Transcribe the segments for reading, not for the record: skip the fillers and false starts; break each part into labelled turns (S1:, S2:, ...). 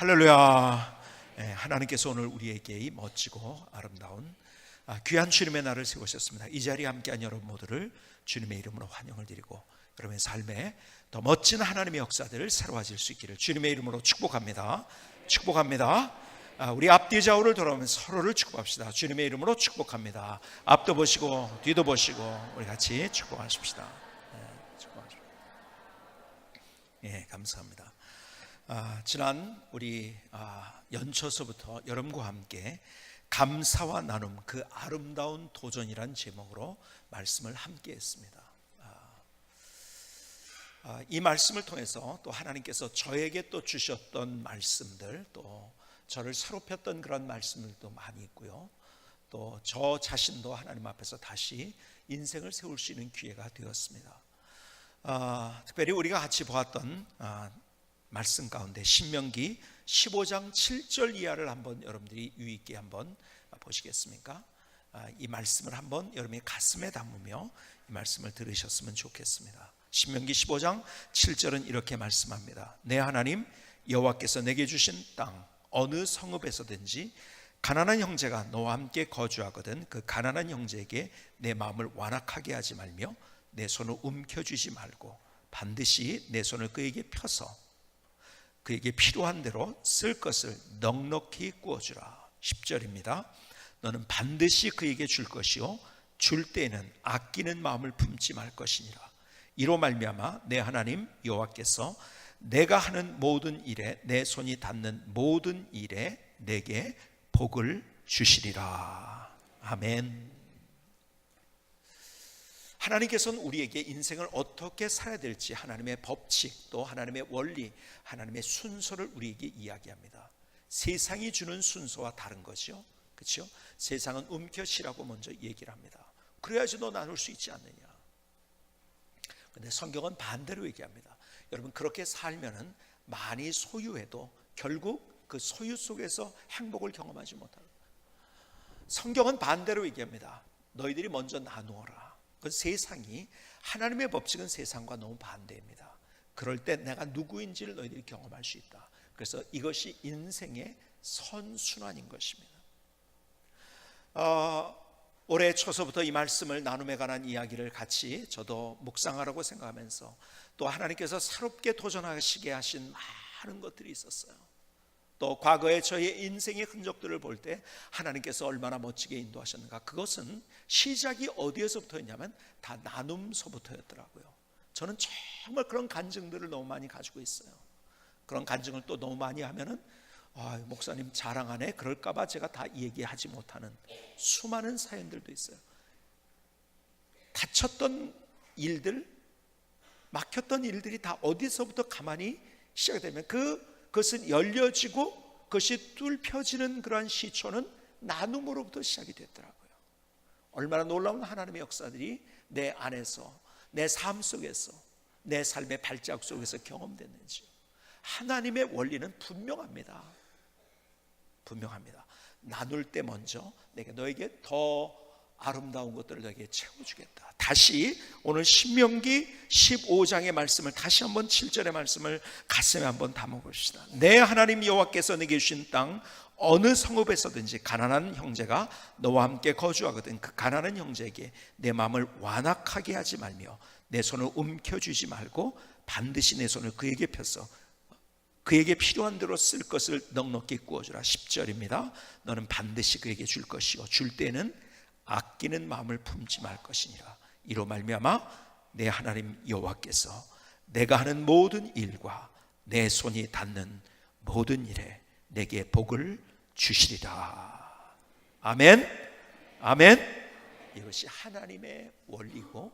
S1: 할렐루야. 하나님께서 오늘 우리에게 이 멋지고 아름다운 귀한 주님의 날을 세우셨습니다. 이 자리에 함께한 여러분 모두를 주님의 이름으로 환영을 드리고 여러분의 삶에 더 멋진 하나님의 역사들을 새로워질 수 있기를 주님의 이름으로 축복합니다. 축복합니다. 우리 앞뒤 좌우를 돌아오면서 서로를 축복합시다. 주님의 이름으로 축복합니다. 앞도 보시고 뒤도 보시고 우리 같이 축복하십시다. 축복하십시다. 감사합니다. 지난 우리 연초서부터 여러분과 함께 감사와 나눔, 그 아름다운 도전이란 제목으로 말씀을 함께 했습니다. 이 말씀을 통해서 또 하나님께서 저에게 또 주셨던 말씀들, 또 저를 사롭혔던 그런 말씀들도 많이 있고요, 또 저 자신도 하나님 앞에서 다시 인생을 세울 수 있는 기회가 되었습니다. 특별히 우리가 같이 보았던 말씀 가운데 신명기 15장 7절 이하를 한번 여러분들이 유의 있게 한번 보시겠습니까? 이 말씀을 한번 여러분의 가슴에 담으며 이 말씀을 들으셨으면 좋겠습니다. 신명기 15장 7절은 이렇게 말씀합니다. 내 하나님 여호와께서 내게 주신 땅 어느 성읍에서든지 가난한 형제가 너와 함께 거주하거든 그 가난한 형제에게 내 마음을 완악하게 하지 말며 내 손을 움켜쥐지 말고 반드시 내 손을 그에게 펴서 그에게 필요한 대로 쓸 것을 넉넉히 구워주라. 10절입니다. 너는 반드시 그에게 줄 것이요 줄 때에는 아끼는 마음을 품지 말 것이니라. 이로 말미암아 내 하나님 여호와께서 내가 하는 모든 일에 내 손이 닿는 모든 일에 내게 복을 주시리라. 아멘. 하나님께서는 우리에게 인생을 어떻게 살아야 될지 하나님의 법칙, 또 하나님의 원리, 하나님의 순서를 우리에게 이야기합니다. 세상이 주는 순서와 다른 거죠. 그렇죠? 세상은 움켜쥐라고 먼저 얘기를 합니다. 그래야지 너 나눌 수 있지 않느냐. 근데 성경은 반대로 얘기합니다. 여러분, 그렇게 살면은 많이 소유해도 결국 그 소유 속에서 행복을 경험하지 못합니다. 성경은 반대로 얘기합니다. 너희들이 먼저 나누어라. 그 세상이, 하나님의 법칙은 세상과 너무 반대입니다. 그럴 때 내가 누구인지를 너희들이 경험할 수 있다. 그래서 이것이 인생의 선순환인 것입니다. 올해 초서부터 이 말씀을 나눔에 관한 이야기를 같이 저도 묵상하라고 생각하면서 또 하나님께서 새롭게 도전하시게 하신 많은 것들이 있었어요. 또 과거의 저의 인생의 흔적들을 볼 때 하나님께서 얼마나 멋지게 인도하셨는가. 그것은 시작이 어디에서부터였냐면 다 나눔서부터였더라고요. 저는 정말 그런 간증들을 너무 많이 가지고 있어요. 그런 간증을 또 너무 많이 하면은 목사님 자랑하네 그럴까 봐 제가 다 얘기하지 못하는 수많은 사연들도 있어요. 닫혔던 일들, 막혔던 일들이 다 어디서부터 가만히 시작이 되면 그것은 열려지고 그것이 뚫혀지는 그러한 시초는 나눔으로부터 시작이 됐더라고요. 얼마나 놀라운 하나님의 역사들이 내 안에서, 내 삶 속에서, 내 삶의 발자국 속에서 경험됐는지. 하나님의 원리는 분명합니다. 나눌 때 먼저 내가 너에게 더 아름다운 것들을 너에게 채워주겠다. 다시 오늘 신명기 15장의 말씀을 다시 한번 7절의 말씀을 가슴에 한번 담아봅시다. 내 하나님 여호와께서 내게 주신 땅 어느 성읍에서든지 가난한 형제가 너와 함께 거주하거든 그 가난한 형제에게 내 마음을 완악하게 하지 말며 내 손을 움켜쥐지 말고 반드시 내 손을 그에게 펴서 그에게 필요한 대로 쓸 것을 넉넉히 구워주라. 10절입니다. 너는 반드시 그에게 줄 것이요 줄 때는 아끼는 마음을 품지 말 것이니라. 이로 말미암아 내 하나님 여호와께서 내가 하는 모든 일과 내 손이 닿는 모든 일에 내게 복을 주시리라. 아멘. 아멘. 이것이 하나님의 원리고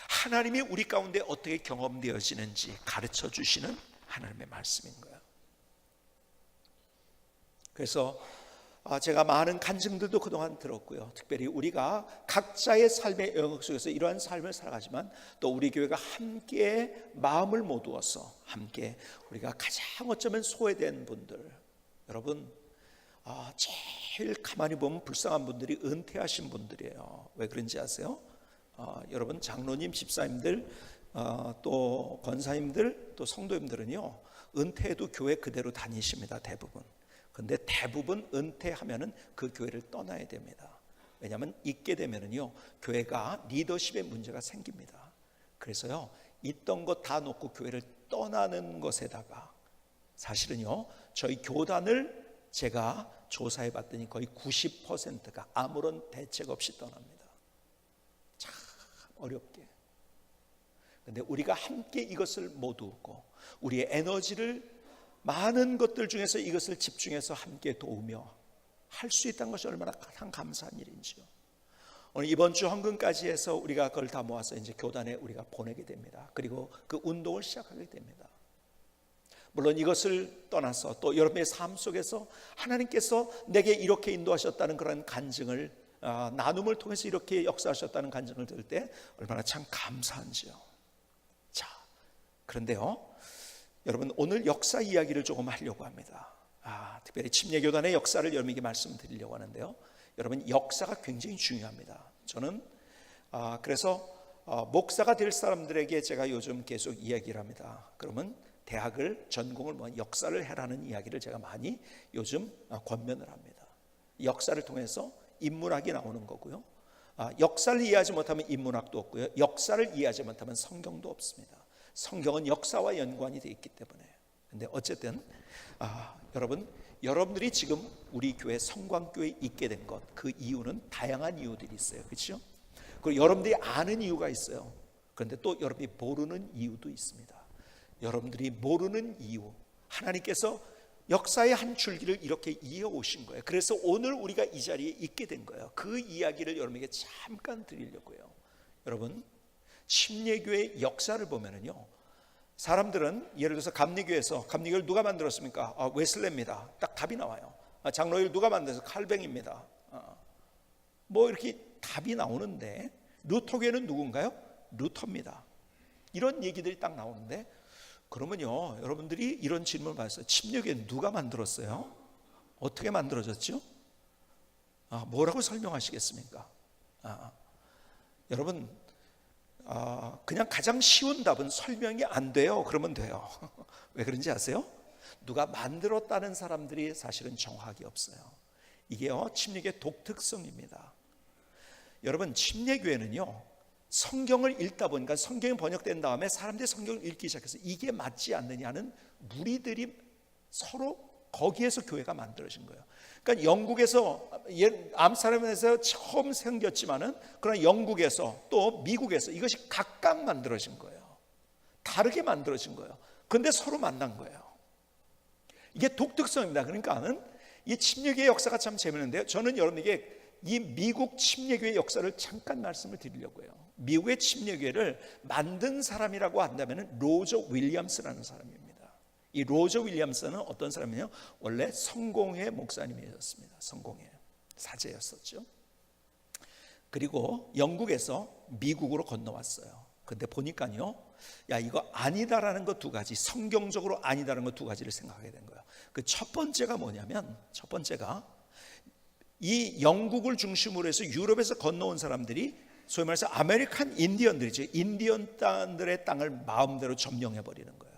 S1: 하나님이 우리 가운데 어떻게 경험되어지는지 가르쳐 주시는 하나님의 말씀인 거예요. 그래서 제가 많은 간증들도 그동안 들었고요. 특별히 우리가 각자의 삶의 영역 속에서 이러한 삶을 살아가지만 또 우리 교회가 함께 마음을 모두어서 함께 우리가 가장 어쩌면 소외된 분들, 여러분 제일 가만히 보면 불쌍한 분들이 은퇴하신 분들이에요. 왜 그런지 아세요? 여러분 장로님, 집사님들, 또 권사님들, 또 성도님들은요 은퇴해도 교회 그대로 다니십니다, 대부분. 근데 대부분 은퇴하면은 그 교회를 떠나야 됩니다. 왜냐하면 있게 되면은요, 교회가 리더십에 문제가 생깁니다. 그래서요, 있던 것 다 놓고 교회를 떠나는 것에다가 사실은요, 저희 교단을 제가 조사해 봤더니 거의 90%가 아무런 대책 없이 떠납니다. 참 어렵게. 근데 우리가 함께 이것을 모두고 우리의 에너지를 많은 것들 중에서 이것을 집중해서 함께 도우며 할 수 있다는 것이 얼마나 가장 감사한 일인지요. 오늘 이번 주 헌금까지 해서 우리가 그걸 다 모아서 이제 교단에 우리가 보내게 됩니다. 그리고 그 운동을 시작하게 됩니다. 물론 이것을 떠나서 또 여러분의 삶 속에서 하나님께서 내게 이렇게 인도하셨다는 그런 간증을 나눔을 통해서 이렇게 역사하셨다는 간증을 들을 때 얼마나 참 감사한지요. 자, 그런데요, 여러분 오늘 역사 이야기를 조금 하려고 합니다. 특별히 침례교단의 역사를 여러분에게 말씀드리려고 하는데요, 여러분 역사가 굉장히 중요합니다. 저는 그래서 목사가 될 사람들에게 제가 요즘 계속 이야기를 합니다. 그러면 대학을 전공을 역사를 해라는 이야기를 제가 많이 요즘 권면을 합니다. 역사를 통해서 인문학이 나오는 거고요, 역사를 이해하지 못하면 인문학도 없고요, 역사를 이해하지 못하면 성경도 없습니다. 성경은 역사와 연관이 되어 있기 때문에. 근데 어쨌든 여러분들이 지금 우리 교회 성광교회에 있게 된 것, 그 이유는 다양한 이유들이 있어요. 그렇죠? 그리고 여러분들이 아는 이유가 있어요. 그런데 또 여러분이 모르는 이유도 있습니다. 여러분들이 모르는 이유, 하나님께서 역사의 한 줄기를 이렇게 이어오신 거예요. 그래서 오늘 우리가 이 자리에 있게 된 거예요. 그 이야기를 여러분에게 잠깐 드리려고요. 여러분, 침례교회의 역사를 보면은요, 사람들은 예를 들어서 감리교회를 누가 만들었습니까? 웨슬레입니다. 딱 답이 나와요. 장로교를 누가 만들어서 칼뱅입니다. 뭐 이렇게 답이 나오는데, 루터교회는 누군가요? 루터입니다. 이런 얘기들이 딱 나오는데, 그러면요, 여러분들이 이런 질문을 받았어요. 침례교회는 누가 만들었어요? 어떻게 만들어졌죠? 뭐라고 설명하시겠습니까? 여러분, 그냥 가장 쉬운 답은 설명이 안 돼요. 그러면 돼요. 왜 그런지 아세요? 누가 만들었다는 사람들이 사실은 정확히 없어요. 이게요, 침례교의 독특성입니다. 여러분, 침례교회는요, 성경을 읽다 보니까 성경이 번역된 다음에 사람들이 성경을 읽기 시작해서 이게 맞지 않느냐는 무리들이 서로 거기에서 교회가 만들어진 거예요. 그러니까 영국에서 암스테르담에서 처음 생겼지만은 그러나 영국에서 또 미국에서 이것이 각각 만들어진 거예요. 다르게 만들어진 거예요. 그런데 서로 만난 거예요. 이게 독특성입니다. 그러니까는 이 침례교의 역사가 참 재미있는데요, 저는 여러분에게 이 미국 침례교의 역사를 잠깐 말씀을 드리려고 해요. 미국의 침례교회를 만든 사람이라고 한다면 로저 윌리엄스라는 사람입니다. 이 로저 윌리엄스는 어떤 사람이냐? 원래 성공회 목사님이었습니다. 성공회 사제였었죠. 그리고 영국에서 미국으로 건너왔어요. 근데 보니까요, 야, 이거 아니다라는 것 두 가지, 성경적으로 아니다라는 것 두 가지를 생각하게 된 거예요. 그 첫 번째가 뭐냐면, 첫 번째가 이 영국을 중심으로 해서 유럽에서 건너온 사람들이 소위 말해서 아메리칸 인디언들이죠. 인디언들의 땅을 마음대로 점령해 버리는 거예요.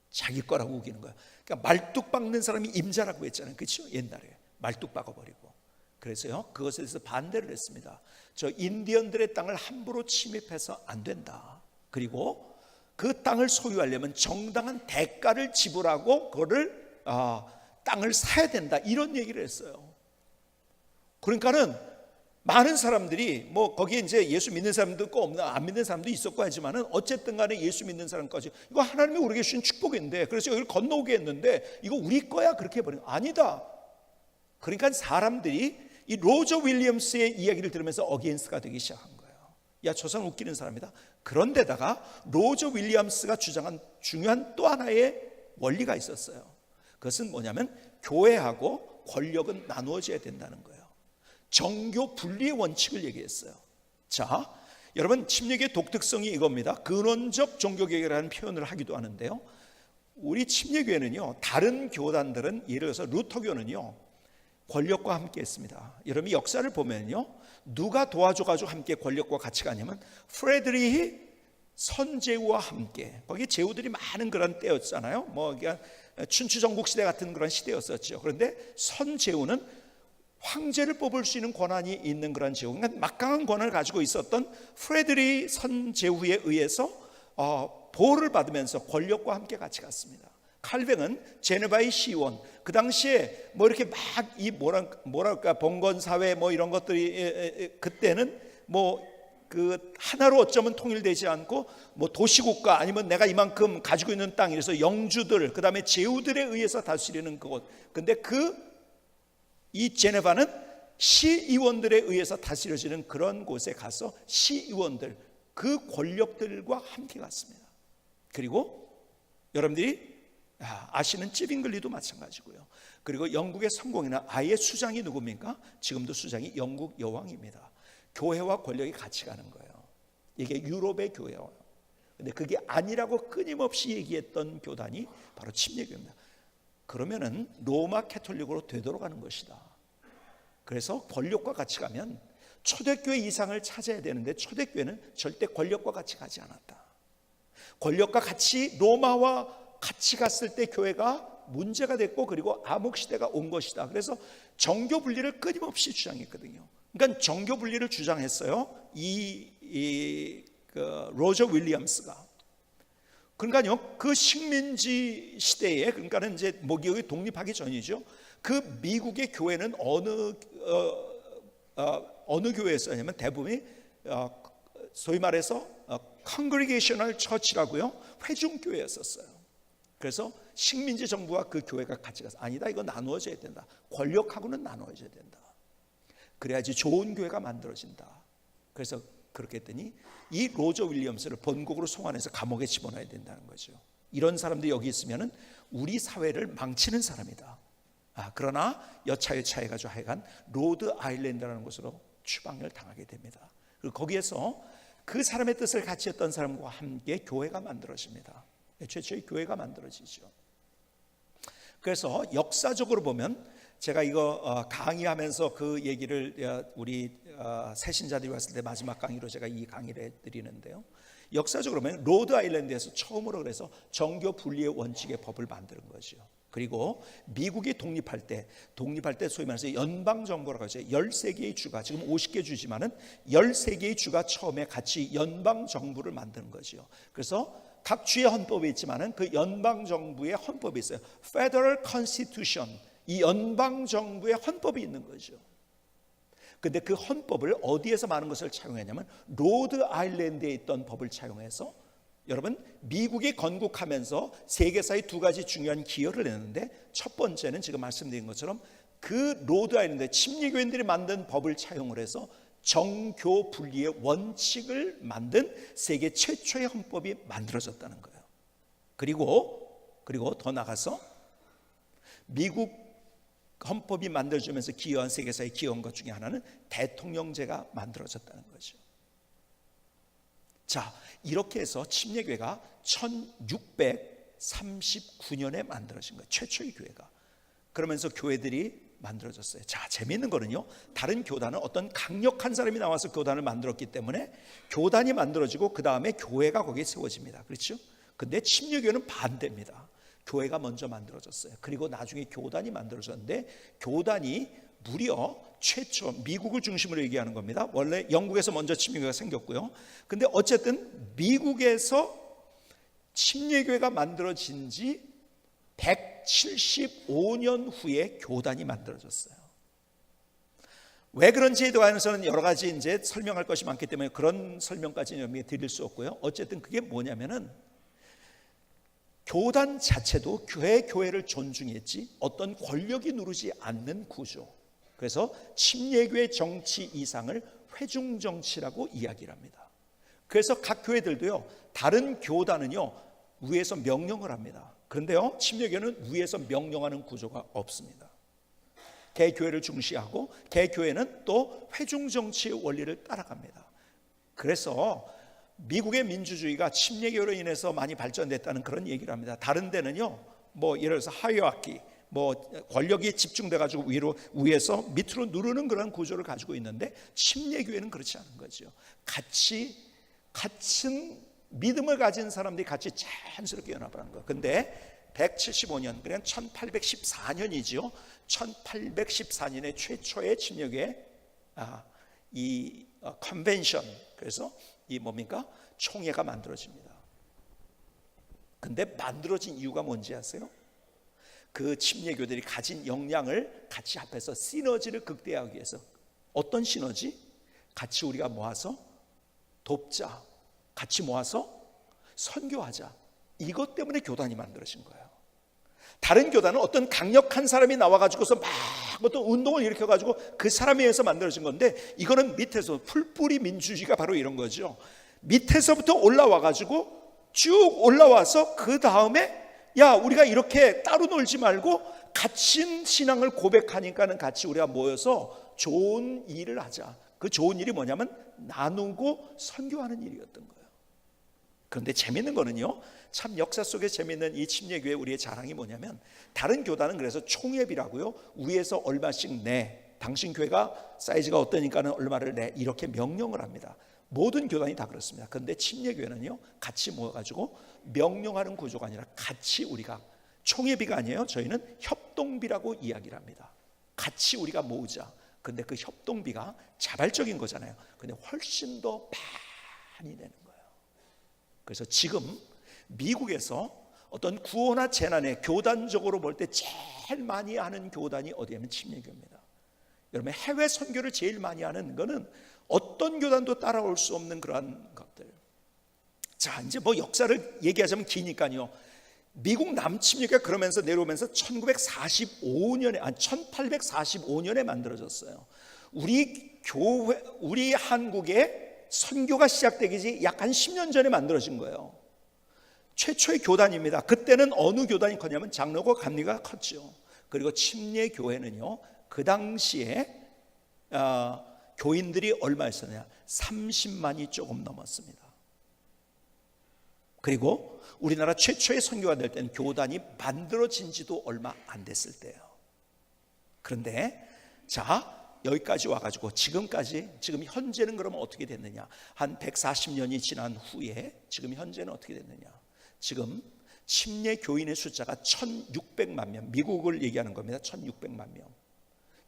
S1: 자기 거라고 우기는 거예요. 그러니까 말뚝 박는 사람이 임자라고 했잖아요. 그렇죠? 옛날에 말뚝 박아버리고. 그래서요, 그것에 대해서 반대를 했습니다. 저 인디언들의 땅을 함부로 침입해서 안 된다. 그리고 그 땅을 소유하려면 정당한 대가를 지불하고 그거를 땅을 사야 된다. 이런 얘기를 했어요. 그러니까는 많은 사람들이 뭐 거기에 이제 예수 믿는 사람도 있고 없는 안 믿는 사람도 있었고 하지만은 어쨌든 간에 예수 믿는 사람까지 이거 하나님이 우리에게 주신 축복인데, 그래서 여기를 건너오게 했는데 이거 우리 거야 그렇게 해버리는, 아니다. 그러니까 사람들이 이 로저 윌리엄스의 이야기를 들으면서 어게인스트가 되기 시작한 거예요. 야, 저 사람 웃기는 사람이다. 그런데다가 로저 윌리엄스가 주장한 중요한 또 하나의 원리가 있었어요. 그것은 뭐냐면 교회하고 권력은 나누어져야 된다는 거예요. 정교 분리의 원칙을 얘기했어요. 자, 여러분, 침례교의 독특성이 이겁니다. 근원적 종교개혁이라는 표현을 하기도 하는데요, 우리 침례교회는요, 다른 교단들은 예를 들어서 루터교는요, 권력과 함께 했습니다. 여러분이 역사를 보면요, 누가 도와줘가지고 함께 권력과 같이 가냐면 프레드리히 선제후와 함께, 거기 제후들이 많은 그런 때였잖아요. 뭐 그냥 춘추전국 시대 같은 그런 시대였었죠. 그런데 선제후는 황제를 뽑을 수 있는 권한이 있는 그런 제후, 그러니까 막강한 권한을 가지고 있었던 프레드리 선제후에 의해서 보호를 받으면서 권력과 함께 같이 갔습니다. 칼뱅은 제네바의 시원, 그 당시에 뭐 이렇게 막 이 뭐랄까 봉건 사회 뭐 이런 것들이 그때는 뭐 그 하나로 어쩌면 통일되지 않고 뭐 도시국가 아니면 내가 이만큼 가지고 있는 땅, 이래서 영주들 그다음에 제후들에 의해서 다스리는 그곳. 근데 이 제네바는 시의원들에 의해서 다스려지는 그런 곳에 가서 시의원들, 그 권력들과 함께 갔습니다. 그리고 여러분들이 아시는 찌빙글리도 마찬가지고요. 그리고 영국의 성공이나 아예 수장이 누굽니까? 지금도 수장이 영국 여왕입니다. 교회와 권력이 같이 가는 거예요. 이게 유럽의 교회예요. 근데 그게 아니라고 끊임없이 얘기했던 교단이 바로 침례교회입니다. 그러면은 로마 캐톨릭으로 되돌아가는 것이다. 그래서 권력과 같이 가면 초대교회 이상을 찾아야 되는데 초대교회는 절대 권력과 같이 가지 않았다. 권력과 같이 로마와 같이 갔을 때 교회가 문제가 됐고, 그리고 암흑시대가 온 것이다. 그래서 정교 분리를 끊임없이 주장했거든요. 그러니까 정교 분리를 주장했어요. 로저 윌리엄스가. 그러니까요, 그 식민지 시대에, 그러니까는 이제 미국이 독립하기 전이죠. 그 미국의 교회는 어느 교회였었냐면 대부분이 소위 말해서 Congregational Church라고요, 회중교회였었어요. 그래서 식민지 정부와 그 교회가 같이 가서 아니다, 이거 나누어져야 된다. 권력하고는 나누어져야 된다. 그래야지 좋은 교회가 만들어진다. 그래서 그렇게 했더니 이 로저 윌리엄스를 본국으로 송환해서 감옥에 집어넣어야 된다는 거죠. 이런 사람들이 여기 있으면은 우리 사회를 망치는 사람이다. 그러나 여차여차 해가지고 하여간 로드 아일랜드라는 곳으로 추방을 당하게 됩니다. 그리고 거기에서 그 사람의 뜻을 같이 했던 사람과 함께 교회가 만들어집니다. 최초의 교회가 만들어지죠. 그래서 역사적으로 보면, 제가 이거 강의하면서 그 얘기를 우리 새신자들이 왔을 때 마지막 강의로 제가 이 강의를 해드리는데요, 역사적으로 보면 로드 아일랜드에서 처음으로 그래서 정교 분리의 원칙의 법을 만드는 거죠. 그리고 미국이 독립할 때 소위 말해서 연방정부라고 하죠. 13개의 주가, 지금 50개 주지만은 13개의 주가 처음에 같이 연방정부를 만드는 거죠. 그래서 각 주의 헌법이 있지만은 그 연방정부의 헌법이 있어요. Federal Constitution, 이 연방정부의 헌법이 있는 거죠. 근데 그 헌법을 어디에서 많은 것을 차용했냐면 로드 아일랜드에 있던 법을 차용해서, 여러분, 미국이 건국하면서 세계사의 두 가지 중요한 기여를 했는데, 첫 번째는 지금 말씀드린 것처럼 그 로드 아일랜드 침례교인들이 만든 법을 차용을 해서 정교 분리의 원칙을 만든 세계 최초의 헌법이 만들어졌다는 거예요. 그리고 더 나가서 미국 헌법이 만들어지면서 기여한, 세계사에 기여한 것 중에 하나는 대통령제가 만들어졌다는 거죠. 자, 이렇게 해서 침례교회가 1639년에 만들어진 거예요. 최초의 교회가. 그러면서 교회들이 만들어졌어요. 자, 재미있는 거는요, 다른 교단은 어떤 강력한 사람이 나와서 교단을 만들었기 때문에 교단이 만들어지고 그 다음에 교회가 거기에 세워집니다. 그렇죠? 근데 침례교회는 반대입니다. 교회가 먼저 만들어졌어요. 그리고 나중에 교단이 만들어졌는데, 교단이 무려 최초, 미국을 중심으로 얘기하는 겁니다. 원래 영국에서 먼저 침례교회가 생겼고요. 근데 어쨌든 미국에서 침례교회가 만들어진 지 175년 후에 교단이 만들어졌어요. 왜 그런지에 대해서는 여러 가지 이제 설명할 것이 많기 때문에 그런 설명까지는 여러분에게 드릴 수 없고요. 어쨌든 그게 뭐냐면은, 교단 자체도 교회를 존중했지 어떤 권력이 누르지 않는 구조. 그래서 침례교회 정치 이상을 회중정치라고 이야기를 합니다. 그래서 각 교회들도요, 다른 교단은요 위에서 명령을 합니다. 그런데요, 침례교회는 위에서 명령하는 구조가 없습니다. 개교회를 중시하고 개교회는 또 회중정치의 원리를 따라갑니다. 그래서 미국의 민주주의가 침례교회로 인해서 많이 발전됐다는 그런 얘기를 합니다. 다른 데는요, 뭐 예를 들어서 하이어키, 뭐 권력이 집중돼 가지고 위에서 밑으로 누르는 그런 구조를 가지고 있는데, 침례교회는 그렇지 않은 거죠. 같은 믿음을 가진 사람들이 같이 자연스럽게 연합하는 거예요. 근데 175년, 그냥 1814년이죠. 1814년에 최초의 침략에 이 컨벤션, 그래서 이 뭡니까? 총회가 만들어집니다. 근데 만들어진 이유가 뭔지 아세요? 그 침례교들이 가진 역량을 같이 합해서 시너지를 극대화하기 위해서. 어떤 시너지? 같이 우리가 모아서 돕자, 같이 모아서 선교하자. 이것 때문에 교단이 만들어진 거예요. 다른 교단은 어떤 강력한 사람이 나와가지고서 막 어떤 운동을 일으켜가지고 그 사람에 의해서 만들어진 건데, 이거는 밑에서 풀뿌리 민주주의가 바로 이런 거죠. 밑에서부터 올라와가지고 쭉 올라와서 그 다음에 야, 우리가 이렇게 따로 놀지 말고 같이 신앙을 고백하니까는 같이 우리가 모여서 좋은 일을 하자. 그 좋은 일이 뭐냐면 나누고 선교하는 일이었던 거예요. 그런데 재밌는 거는요, 참 역사 속에 재밌는 이 침례교회 우리의 자랑이 뭐냐면, 다른 교단은 그래서 총회비라고요, 위에서 얼마씩 내, 당신 교회가 사이즈가 어떠니까는 얼마를 내, 이렇게 명령을 합니다. 모든 교단이 다 그렇습니다. 그런데 침례교회는요, 같이 모여가지고 명령하는 구조가 아니라 같이 우리가, 총회비가 아니에요. 저희는 협동비라고 이야기를 합니다. 같이 우리가 모으자. 근데 그 협동비가 자발적인 거잖아요. 근데 훨씬 더 많이 되는 거예요. 그래서 지금 미국에서 어떤 구호나 재난에 교단적으로 볼 때 제일 많이 하는 교단이 어디냐면 침례교입니다. 여러분, 해외 선교를 제일 많이 하는 거는 어떤 교단도 따라올 수 없는 그러한 것들. 자, 이제 뭐 역사를 얘기하자면 기니까요. 미국 남침례가 그러면서 내려오면서 1845년에 만들어졌어요. 우리 한국에 선교가 시작되기 약 한 10년 전에 만들어진 거예요. 최초의 교단입니다. 그때는 어느 교단이 컸냐면 장로교 감리가 컸죠. 그리고 침례교회는요, 그 당시에 교인들이 얼마였었냐? 30만이 조금 넘었습니다. 그리고 우리나라 최초의 선교가 될 때는 교단이 만들어진 지도 얼마 안 됐을 때예요. 그런데 자, 여기까지 와가지고 지금 현재는 그러면 어떻게 됐느냐? 한 140년이 지난 후에 지금 현재는 어떻게 됐느냐? 지금 침례 교인의 숫자가 1600만 명, 미국을 얘기하는 겁니다. 1600만 명.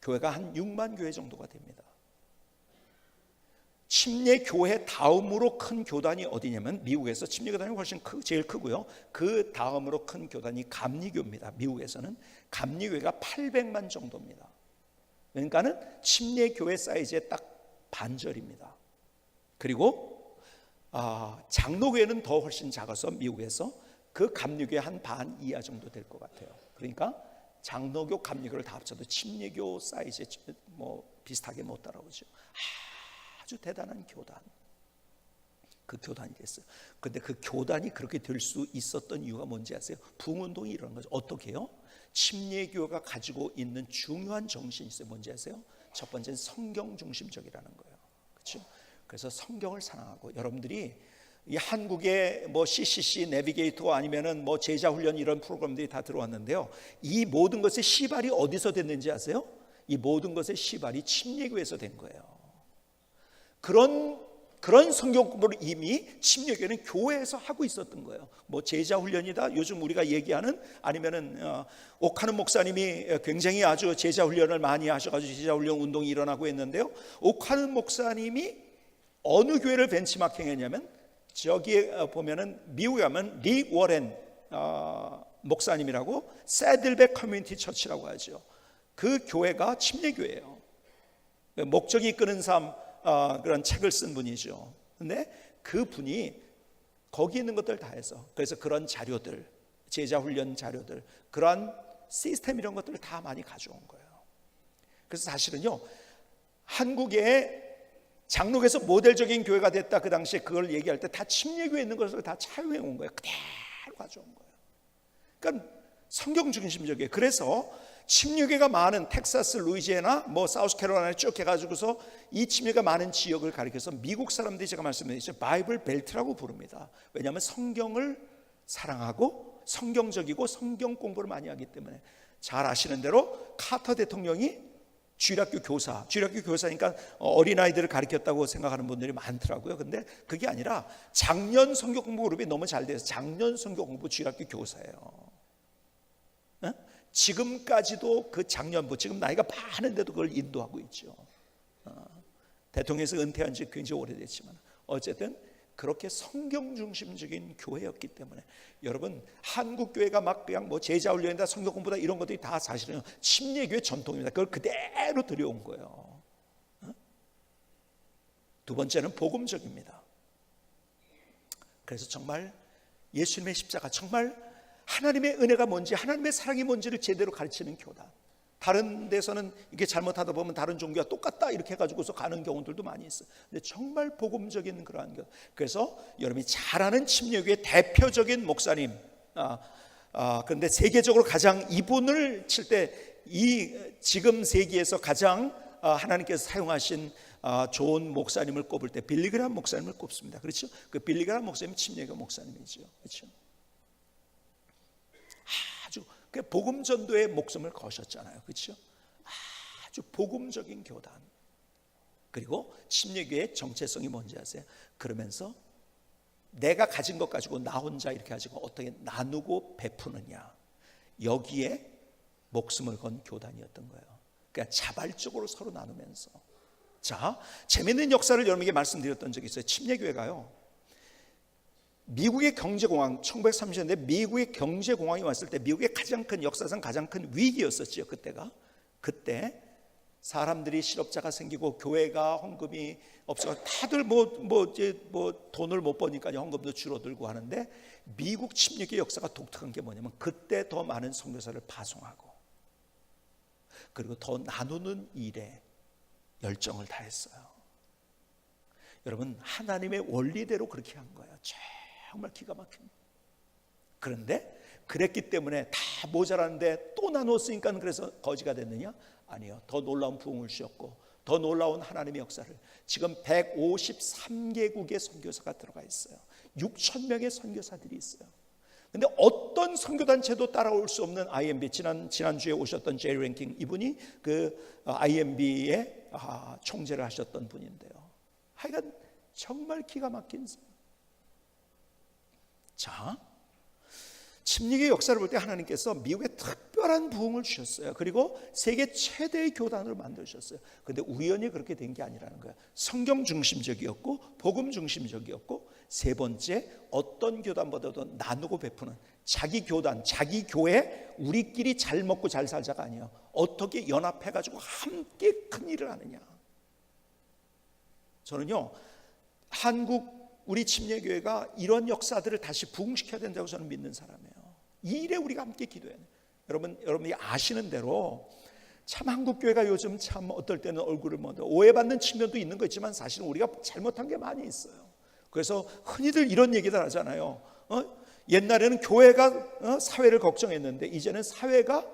S1: 교회가 한 6만 교회 정도가 됩니다. 침례교회 다음으로 큰 교단이 어디냐면, 미국에서 침례교단이 훨씬 제일 크고요, 그 다음으로 큰 교단이 감리교입니다. 미국에서는 감리교회가 800만 정도입니다. 그러니까는 침례교회 사이즈의 딱 반절입니다. 그리고 장로교회는 더 훨씬 작아서 미국에서 그 감리교회 한 반 이하 정도 될 것 같아요. 그러니까 장로교, 감리교를 다 합쳐도 침례교 사이즈에 뭐 비슷하게 못 따라오죠. 아주 대단한 교단, 그 교단이 됐어요. 그런데 그 교단이 그렇게 될 수 있었던 이유가 뭔지 아세요? 부흥운동이 일어난 거죠. 어떻게 해요? 침례교가 가지고 있는 중요한 정신이 있어요. 뭔지 아세요? 첫 번째는 성경 중심적이라는 거예요. 그렇죠? 그래서 성경을 사랑하고, 여러분들이 이 한국의 뭐 CCC, 내비게이터 아니면은 뭐 제자훈련 이런 프로그램들이 다 들어왔는데요, 이 모든 것의 시발이 어디서 됐는지 아세요? 이 모든 것의 시발이 침례교에서 된 거예요. 그런 성경 공부를 이미 침례교회는 교회에서 하고 있었던 거예요. 뭐 제자 훈련이다, 요즘 우리가 얘기하는, 아니면은 옥하는 목사님이 굉장히 아주 제자 훈련을 많이 하셔가지고 제자 훈련 운동이 일어나고 있는데요, 옥하는 목사님이 어느 교회를 벤치마킹했냐면, 저기에 보면은 미국에 가면 리 워렌 목사님이라고, 새들백 커뮤니티 처치라고 하죠. 그 교회가 침례교회예요. 목적이 이끄는 삶, 그런 책을 쓴 분이죠. 근데 그 분이 거기 있는 것들 다 해서, 그래서 그런 자료들, 제자훈련 자료들, 그러한 시스템 이런 것들을 다 많이 가져온 거예요. 그래서 사실은요, 한국의 장로교에서 모델적인 교회가 됐다, 그 당시에 그걸 얘기할 때 다 침례교회에 있는 것을 다 차용해 온 거예요. 그대로 가져온 거예요. 그러니까 성경 중심적이에요. 그래서 침례교회가 많은 텍사스, 루이지애나, 뭐 사우스캐롤라이나 쭉 해가지고서 이 침례가 많은 지역을 가리켜서 미국 사람들이, 제가 말씀드렸죠, 바이블 벨트라고 부릅니다. 왜냐하면 성경을 사랑하고 성경적이고 성경 공부를 많이 하기 때문에. 잘 아시는 대로 카터 대통령이 주일학교 교사니까 어린아이들을 가르쳤다고 생각하는 분들이 많더라고요. 근데 그게 아니라 작년 선교 공부 그룹이 너무 잘 돼서 작년 선교 공부 주일학교 교사예요. 지금까지도 그 작년부, 지금 나이가 많은데도 그걸 인도하고 있죠. 대통령에서 은퇴한 지 굉장히 오래됐지만 어쨌든 그렇게 성경 중심적인 교회였기 때문에 여러분, 한국 교회가 막 그냥 뭐 제자 훈련이다, 성경 공부다 이런 것들이 다 사실은 침례교회 전통입니다. 그걸 그대로 들여온 거예요. 두 번째는 복음적입니다. 그래서 정말 예수님의 십자가, 정말 하나님의 은혜가 뭔지, 하나님의 사랑이 뭔지를 제대로 가르치는 교단. 다른 데서는 이게 잘못하다 보면 다른 종교와 똑같다 이렇게 해가지고서 가는 경우들도 많이 있어요. 근데 정말 복음적인 그러한 것. 그래서 여러분이 잘 아는 침례교의 대표적인 목사님, 그런데 세계적으로 가장 이분을 칠 때 이 지금 세기에서 가장 하나님께서 사용하신 좋은 목사님을 꼽을 때 빌리그람 목사님을 꼽습니다. 그렇죠? 그 빌리그람 목사님이 침례교 목사님이죠. 그렇죠? 아주 그 복음 전도에 목숨을 거셨잖아요. 그렇죠? 아주 복음적인 교단. 그리고 침례교의 정체성이 뭔지 아세요? 그러면서 내가 가진 것 가지고 나 혼자 이렇게 가지고 어떻게 나누고 베푸느냐, 여기에 목숨을 건 교단이었던 거예요. 그러니까 자발적으로 서로 나누면서. 자, 재미있는 역사를 여러분에게 말씀드렸던 적이 있어요. 침례교회가요, 미국의 경제공황, 1930년대 미국의 경제공황이 왔을 때 미국의 가장 큰, 역사상 가장 큰 위기였었죠. 그때가. 그때 사람들이 실업자가 생기고 교회가 헌금이 없어, 다들 돈을 못 버니까 헌금도 줄어들고 하는데, 미국 침례교회 역사가 독특한 게 뭐냐면 그때 더 많은 선교사를 파송하고 그리고 더 나누는 일에 열정을 다했어요. 여러분, 하나님의 원리대로 그렇게 한 거예요. 정말 기가 막힙니다. 그런데 그랬기 때문에 다 모자랐는데 또 나눴으니까 그래서 거지가 됐느냐? 아니요. 더 놀라운 부흥을 주셨고 더 놀라운 하나님의 역사를, 지금 153개국의 선교사가 들어가 있어요. 6,000명의 선교사들이 있어요. 근데 어떤 선교단체도 따라올 수 없는 IMB, 지난주에 오셨던 제이 랭킹, 이분이 그 IMB의 총재를 하셨던 분인데요. 하여간 정말 기가 막힌. 자, 침례교의 역사를 볼 때 하나님께서 미국에 특별한 부흥을 주셨어요. 그리고 세계 최대의 교단으로 만드셨어요. 그런데 우연히 그렇게 된 게 아니라는 거예요. 성경 중심적이었고 복음 중심적이었고, 세 번째, 어떤 교단보다도 나누고 베푸는 자기 교단, 자기 교회, 우리끼리 잘 먹고 잘 살자가 아니에요. 어떻게 연합해가지고 함께 큰 일을 하느냐. 저는요, 한국 우리 침례교회가 이런 역사들을 다시 부흥시켜야 된다고 저는 믿는 사람이에요. 이 일에 우리가 함께 기도해야 돼요. 여러분이 아시는 대로 참 한국교회가 요즘 참 어떨 때는 얼굴을 오해받는 측면도 있는 거 있지만 사실은 우리가 잘못한 게 많이 있어요. 그래서 흔히들 이런 얘기들 하잖아요. 옛날에는 교회가 사회를 걱정했는데 이제는 사회가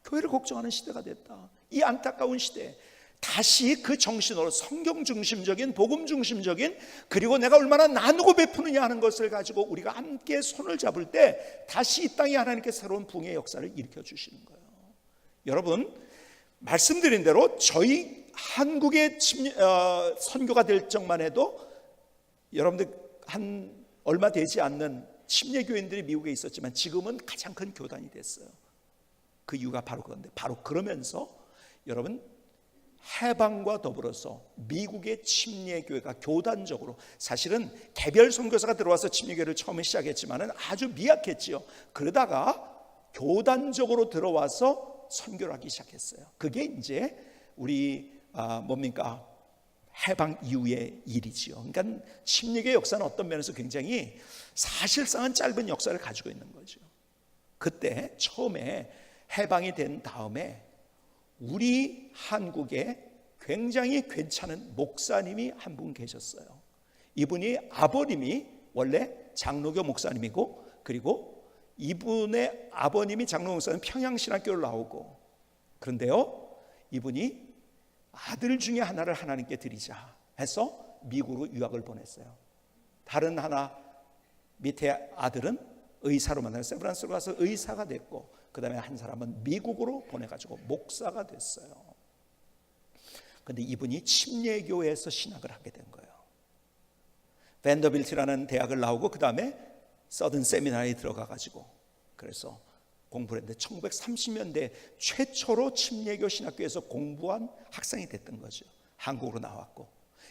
S1: 교회를 걱정하는 시대가 됐다. 이 안타까운 시대에 다시 그 정신으로 성경 중심적인, 복음 중심적인, 그리고 내가 얼마나 나누고 베푸느냐 하는 것을 가지고 우리가 함께 손을 잡을 때 다시 이 땅에 하나님께 새로운 부흥의 역사를 일으켜 주시는 거예요. 여러분, 말씀드린 대로 저희 한국의 선교가 될 적만 해도 여러분들 한 얼마 되지 않는 침례교인들이 미국에 있었지만 지금은 가장 큰 교단이 됐어요. 그 이유가 바로 그건데, 바로 그러면서 여러분, 해방과 더불어서 미국의 침례교회가 교단적으로, 사실은 개별 선교사가 들어와서 침례교회를 처음에 시작했지만은 아주 미약했지요. 그러다가 교단적으로 들어와서 선교를 하기 시작했어요. 그게 이제 우리 해방 이후의 일이지요. 그러니까 침례교회 역사는 어떤 면에서 굉장히 사실상은 짧은 역사를 가지고 있는 거죠. 그때 처음에 해방이 된 다음에 우리 한국에 굉장히 괜찮은 목사님이 한 분 계셨어요. 이분이 아버님이 원래 장로교 목사님이고, 그리고 이분의 아버님이 장로 목사님 평양신학교를 나오고, 그런데요, 이분이 아들 중에 하나를 하나님께 드리자 해서 미국으로 유학을 보냈어요. 다른 하나 밑에 아들은 의사로 만나서 샌프란시스코 가서 의사가 됐고, 그 다음에 한 사람은 미국으로 보내가지고 목사가 됐어요. 근데 이분이 침례교회에서 신학을 하게 된 거예요. 밴더빌트라는 대학을 나오고 그 다음에 서든 세미나리에 들어가가지고 그래서 공부를 했는데 1930년대 최초로 침례교 신학교에서 공부한 학생이 됐던 거죠. 한국으로 나왔고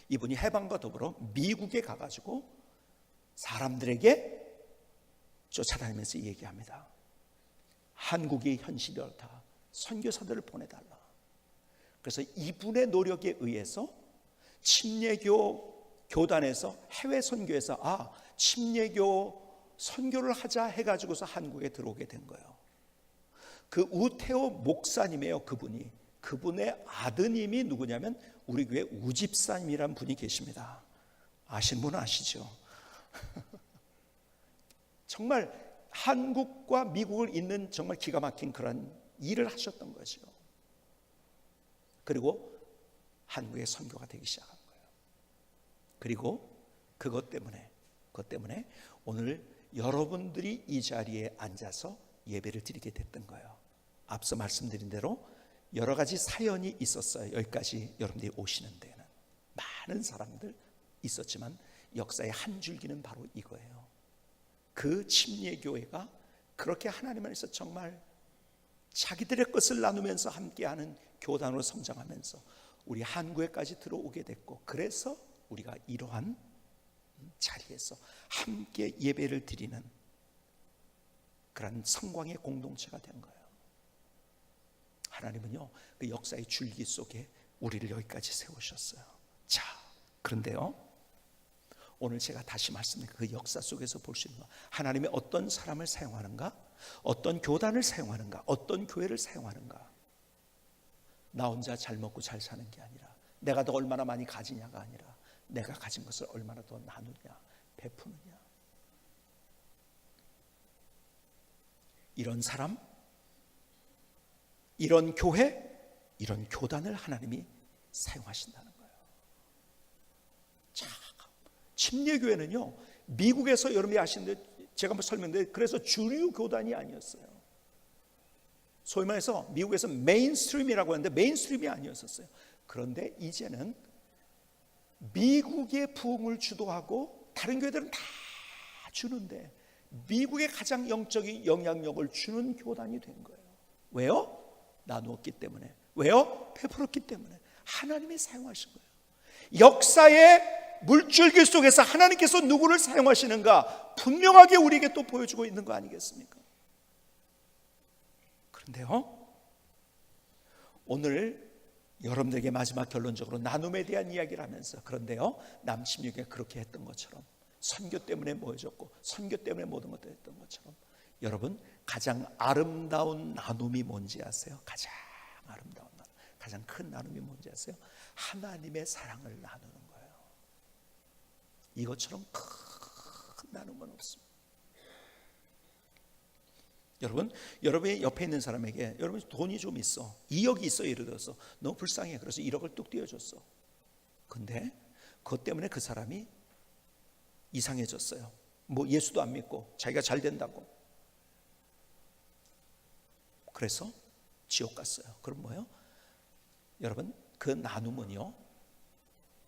S1: 이분이 해방과 더불어 미국에 가가지고 사람들에게 쫓아다니면서 얘기합니다. 한국이 현실이 옳다. 선교사들을 보내달라. 그래서 이분의 노력에 의해서 침례교 교단에서 해외 선교에서 침례교 선교를 하자 해가지고서 한국에 들어오게 된 거예요. 그 우태호 목사님이에요. 그분의 아드님이 누구냐면 우리 교회 우집사님이란 분이 계십니다. 아시는 분은 아시죠? 정말 한국과 미국을 잇는 정말 기가 막힌 그런 일을 하셨던 거죠. 그리고 한국의 선교가 되기 시작한 거예요. 그리고 그것 때문에 오늘 여러분들이 이 자리에 앉아서 예배를 드리게 됐던 거예요. 앞서 말씀드린 대로 여러 가지 사연이 있었어요. 여기까지 여러분들이 오시는 데는 많은 사람들 있었지만 역사의 한 줄기는 바로 이거예요. 그 침례교회가 그렇게 하나님 안에서 정말 자기들의 것을 나누면서 함께하는 교단으로 성장하면서 우리 한국에까지 들어오게 됐고, 그래서 우리가 이러한 자리에서 함께 예배를 드리는 그런 성광의 공동체가 된 거예요. 하나님은요, 그 역사의 줄기 속에 우리를 여기까지 세우셨어요. 자, 그런데요, 오늘 제가 다시 말씀드린 그 역사 속에서 볼 수 있는 거, 하나님이 어떤 사람을 사용하는가, 어떤 교단을 사용하는가, 어떤 교회를 사용하는가. 나 혼자 잘 먹고 잘 사는 게 아니라, 내가 더 얼마나 많이 가지냐가 아니라, 내가 가진 것을 얼마나 더 나누냐, 베푸느냐. 이런 사람, 이런 교회, 이런 교단을 하나님이 사용하신다는 거예요. 자, 침례교회는요, 미국에서 여러분이 아시는데 제가 한번 설명드렸는데, 그래서 주류 교단이 아니었어요. 소위 말해서 미국에서 메인스트림이라고 하는데 메인스트림이 아니었었어요. 그런데 이제는 미국의 부흥을 주도하고 다른 교회들은 다 주는데 미국의 가장 영적인 영향력을 주는 교단이 된 거예요. 왜요? 나누었기 때문에. 왜요? 베풀었기 때문에. 하나님이 사용하신 거예요. 역사의 물줄기 속에서 하나님께서 누구를 사용하시는가 분명하게 우리에게 또 보여주고 있는 거 아니겠습니까? 그런데요, 오늘 여러분들에게 마지막 결론적으로 나눔에 대한 이야기를 하면서, 그런데요, 남침육에 그렇게 했던 것처럼, 선교 때문에 모여졌고 선교 때문에 모든 것들 했던 것처럼, 여러분 가장 아름다운 나눔이 뭔지 아세요? 가장 아름다운 나눔, 가장 큰 나눔이 뭔지 아세요? 하나님의 사랑을 나누는 거예요. 이것처럼 큰 나눔은 없습니다. 여러분, 여러분의 옆에 있는 사람에게, 여러분 돈이 좀 있어, 2억이 있어, 예를 들어서 너무 불쌍해, 그래서 1억을 뚝 띄워줬어. 근데 그것 때문에 그 사람이 이상해졌어요. 뭐 예수도 안 믿고 자기가 잘 된다고, 그래서 지옥 갔어요. 그럼 뭐예요? 여러분, 그 나눔은요,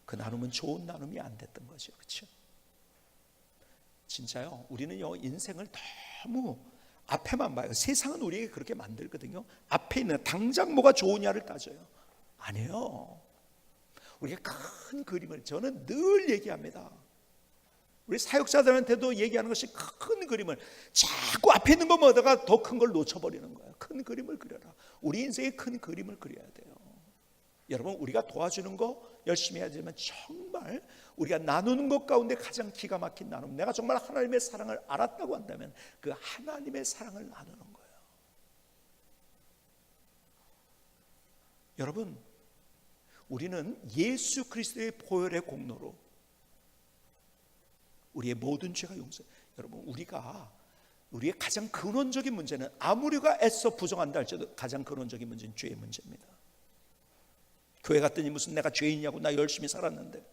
S1: 그 나눔은 좋은 나눔이 안 됐던 거죠. 그렇죠? 진짜요, 우리는요 인생을 너무 앞에만 봐요. 세상은 우리에게 그렇게 만들거든요. 앞에 있는 당장 뭐가 좋으냐를 따져요. 아니에요. 우리가 큰 그림을, 저는 늘 얘기합니다. 우리 사역자들한테도 얘기하는 것이 큰 그림을, 자꾸 앞에 있는 거 보다가 더 큰 걸 놓쳐버리는 거예요. 큰 그림을 그려라. 우리 인생의 큰 그림을 그려야 돼요. 여러분, 우리가 도와주는 거 열심히 해야 되지만 정말 우리가 나누는 것 가운데 가장 기가 막힌 나눔, 내가 정말 하나님의 사랑을 알았다고 한다면 그 하나님의 사랑을 나누는 거예요. 여러분, 우리는 예수 그리스도의 보혈의 공로로 우리의 모든 죄가 용서해요. 여러분, 우리의 가장 근원적인 문제는, 아무리 우리가 애써 부정한다 할지라도 가장 근원적인 문제는 죄의 문제입니다. 교회 갔더니 무슨 내가 죄인이냐고, 나 열심히 살았는데.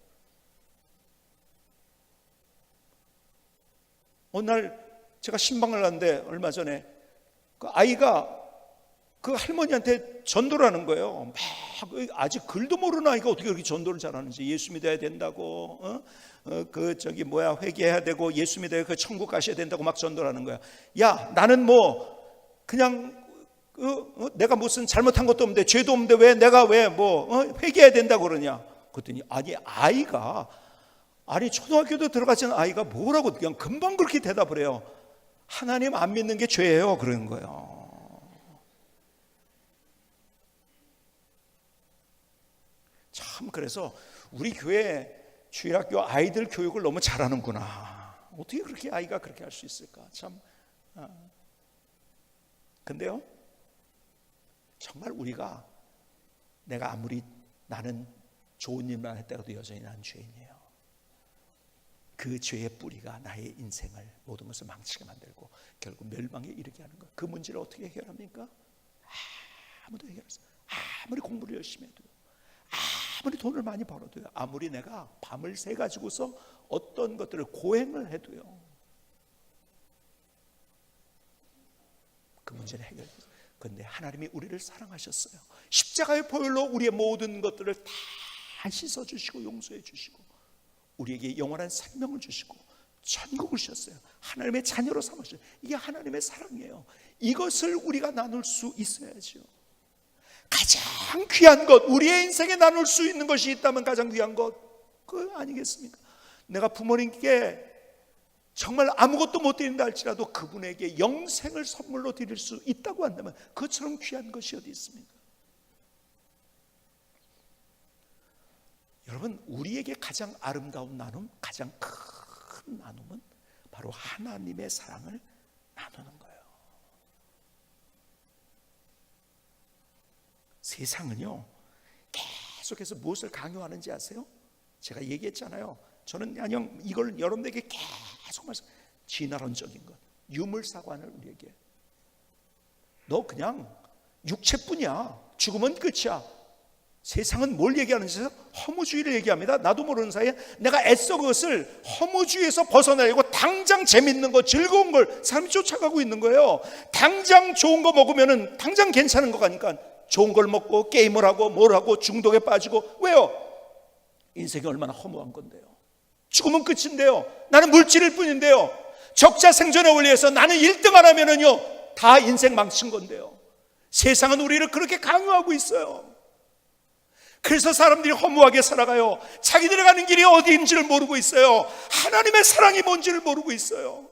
S1: 어느 날 제가 신방을 하는데 얼마 전에 그 아이가 그 할머니한테 전도를 하는 거예요. 막 아직 글도 모르는 아이가 어떻게 그렇게 전도를 잘하는지. 예수 믿어야 된다고, 회개해야 되고 예수 믿어야 그 천국 가셔야 된다고 막 전도를 하는 거야. 야, 나는 그냥 내가 무슨 잘못한 것도 없는데, 죄도 없는데 왜 내가 회개해야 된다고 그러냐. 그랬더니 초등학교도 들어가지 않은 아이가 뭐라고 그냥 금방 그렇게 대답을 해요. 하나님 안 믿는 게 죄예요, 그러는 거예요. 참, 그래서 우리 교회 주일학교 아이들 교육을 너무 잘하는구나. 어떻게 그렇게 아이가 그렇게 할 수 있을까? 참. 근데요, 정말 내가 아무리 나는 좋은 일만 했다가도 여전히 난 죄인이에요. 그 죄의 뿌리가 나의 인생을, 모든 것을 망치게 만들고 결국 멸망에 이르게 하는 거예요. 그 문제를 어떻게 해결합니까? 아무도 해결할 수 없어요. 아무리 공부를 열심히 해도요, 아무리 돈을 많이 벌어도요, 아무리 내가 밤을 새 가지고서 어떤 것들을 고행을 해도요, 그 문제는 해결돼요. 그런데 하나님이 우리를 사랑하셨어요. 십자가의 보혈로 우리의 모든 것들을 다 씻어주시고 용서해 주시고 우리에게 영원한 생명을 주시고 천국을 주셨어요. 하나님의 자녀로 삼으셨어요. 이게 하나님의 사랑이에요. 이것을 우리가 나눌 수 있어야죠. 가장 귀한 것, 우리의 인생에 나눌 수 있는 것이 있다면 가장 귀한 것, 그거 아니겠습니까? 내가 부모님께 정말 아무것도 못 드린다 할지라도 그분에게 영생을 선물로 드릴 수 있다고 한다면 그것처럼 귀한 것이 어디 있습니까? 여러분, 우리에게 가장 아름다운 나눔, 가장 큰 나눔은 바로 하나님의 사랑을 나누는 거예요. 세상은요, 계속해서 무엇을 강요하는지 아세요? 제가 얘기했잖아요. 저는 그냥 이걸 여러분에게 계속 말씀, 진화론적인 것, 유물사관을 우리에게, 너 그냥 육체뿐이야, 죽으면 끝이야. 세상은 뭘 얘기하는지 아세요? 허무주의를 얘기합니다. 나도 모르는 사이에 내가 애써 그것을 허무주의에서 벗어나려고 당장 재밌는 거, 즐거운 걸 사람이 쫓아가고 있는 거예요. 당장 좋은 거 먹으면은 당장 괜찮은 거 가니까 좋은 걸 먹고 게임을 하고 뭘 하고 중독에 빠지고. 왜요? 인생이 얼마나 허무한 건데요. 죽으면 끝인데요. 나는 물질일 뿐인데요. 적자 생존의 원리에서 나는 1등 안 하면은요, 다 인생 망친 건데요. 세상은 우리를 그렇게 강요하고 있어요. 그래서 사람들이 허무하게 살아가요. 자기들이 가는 길이 어디인지를 모르고 있어요. 하나님의 사랑이 뭔지를 모르고 있어요.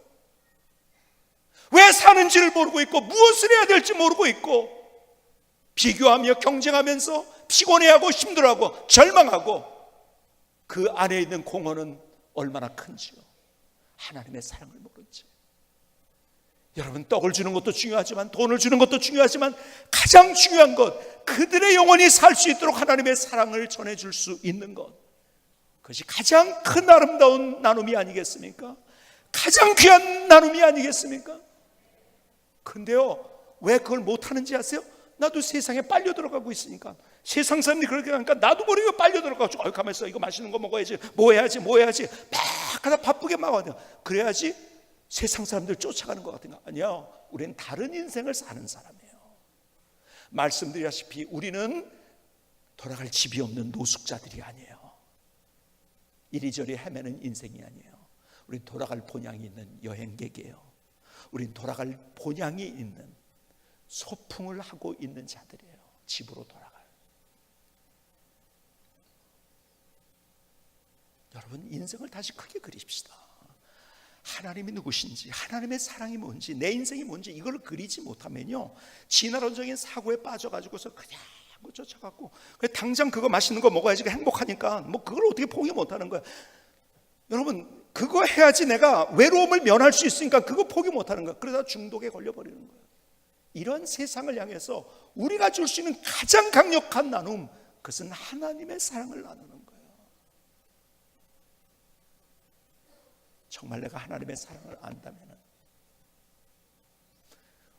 S1: 왜 사는지를 모르고 있고 무엇을 해야 될지 모르고 있고 비교하며 경쟁하면서 피곤해하고 힘들어하고 절망하고 그 안에 있는 공허는 얼마나 큰지요. 하나님의 사랑을 모르지. 여러분, 떡을 주는 것도 중요하지만 돈을 주는 것도 중요하지만 가장 중요한 것, 그들의 영혼이 살 수 있도록 하나님의 사랑을 전해줄 수 있는 것, 그것이 가장 큰 아름다운 나눔이 아니겠습니까? 가장 귀한 나눔이 아니겠습니까? 근데요, 왜 그걸 못하는지 아세요? 나도 세상에 빨려 들어가고 있으니까. 세상 사람들이 그렇게 하니까 나도 모르게 빨려 들어가고, 가만히 있어, 이거 맛있는 거 먹어야지, 뭐 해야지 막 하다 바쁘게 막 와요. 그래야지 세상 사람들 쫓아가는 것 같은가? 아니요, 우리는 다른 인생을 사는 사람이에요. 말씀드렸다시피 우리는 돌아갈 집이 없는 노숙자들이 아니에요. 이리저리 헤매는 인생이 아니에요. 우리는 돌아갈 본향이 있는 여행객이에요. 우리는 돌아갈 본향이 있는 소풍을 하고 있는 자들이에요. 집으로 돌아갈. 여러분, 인생을 다시 크게 그립시다. 하나님이 누구신지, 하나님의 사랑이 뭔지, 내 인생이 뭔지 이걸 그리지 못하면요, 진화론적인 사고에 빠져가지고서 그냥 쫓아가고 당장 그거 맛있는 거 먹어야지 행복하니까 그걸 어떻게 포기 못하는 거야. 여러분, 그거 해야지 내가 외로움을 면할 수 있으니까 그거 포기 못하는 거야. 그러다 중독에 걸려버리는 거예요. 이런 세상을 향해서 우리가 줄 수 있는 가장 강력한 나눔, 그것은 하나님의 사랑을 나누는 거예요. 정말 내가 하나님의 사랑을 안다면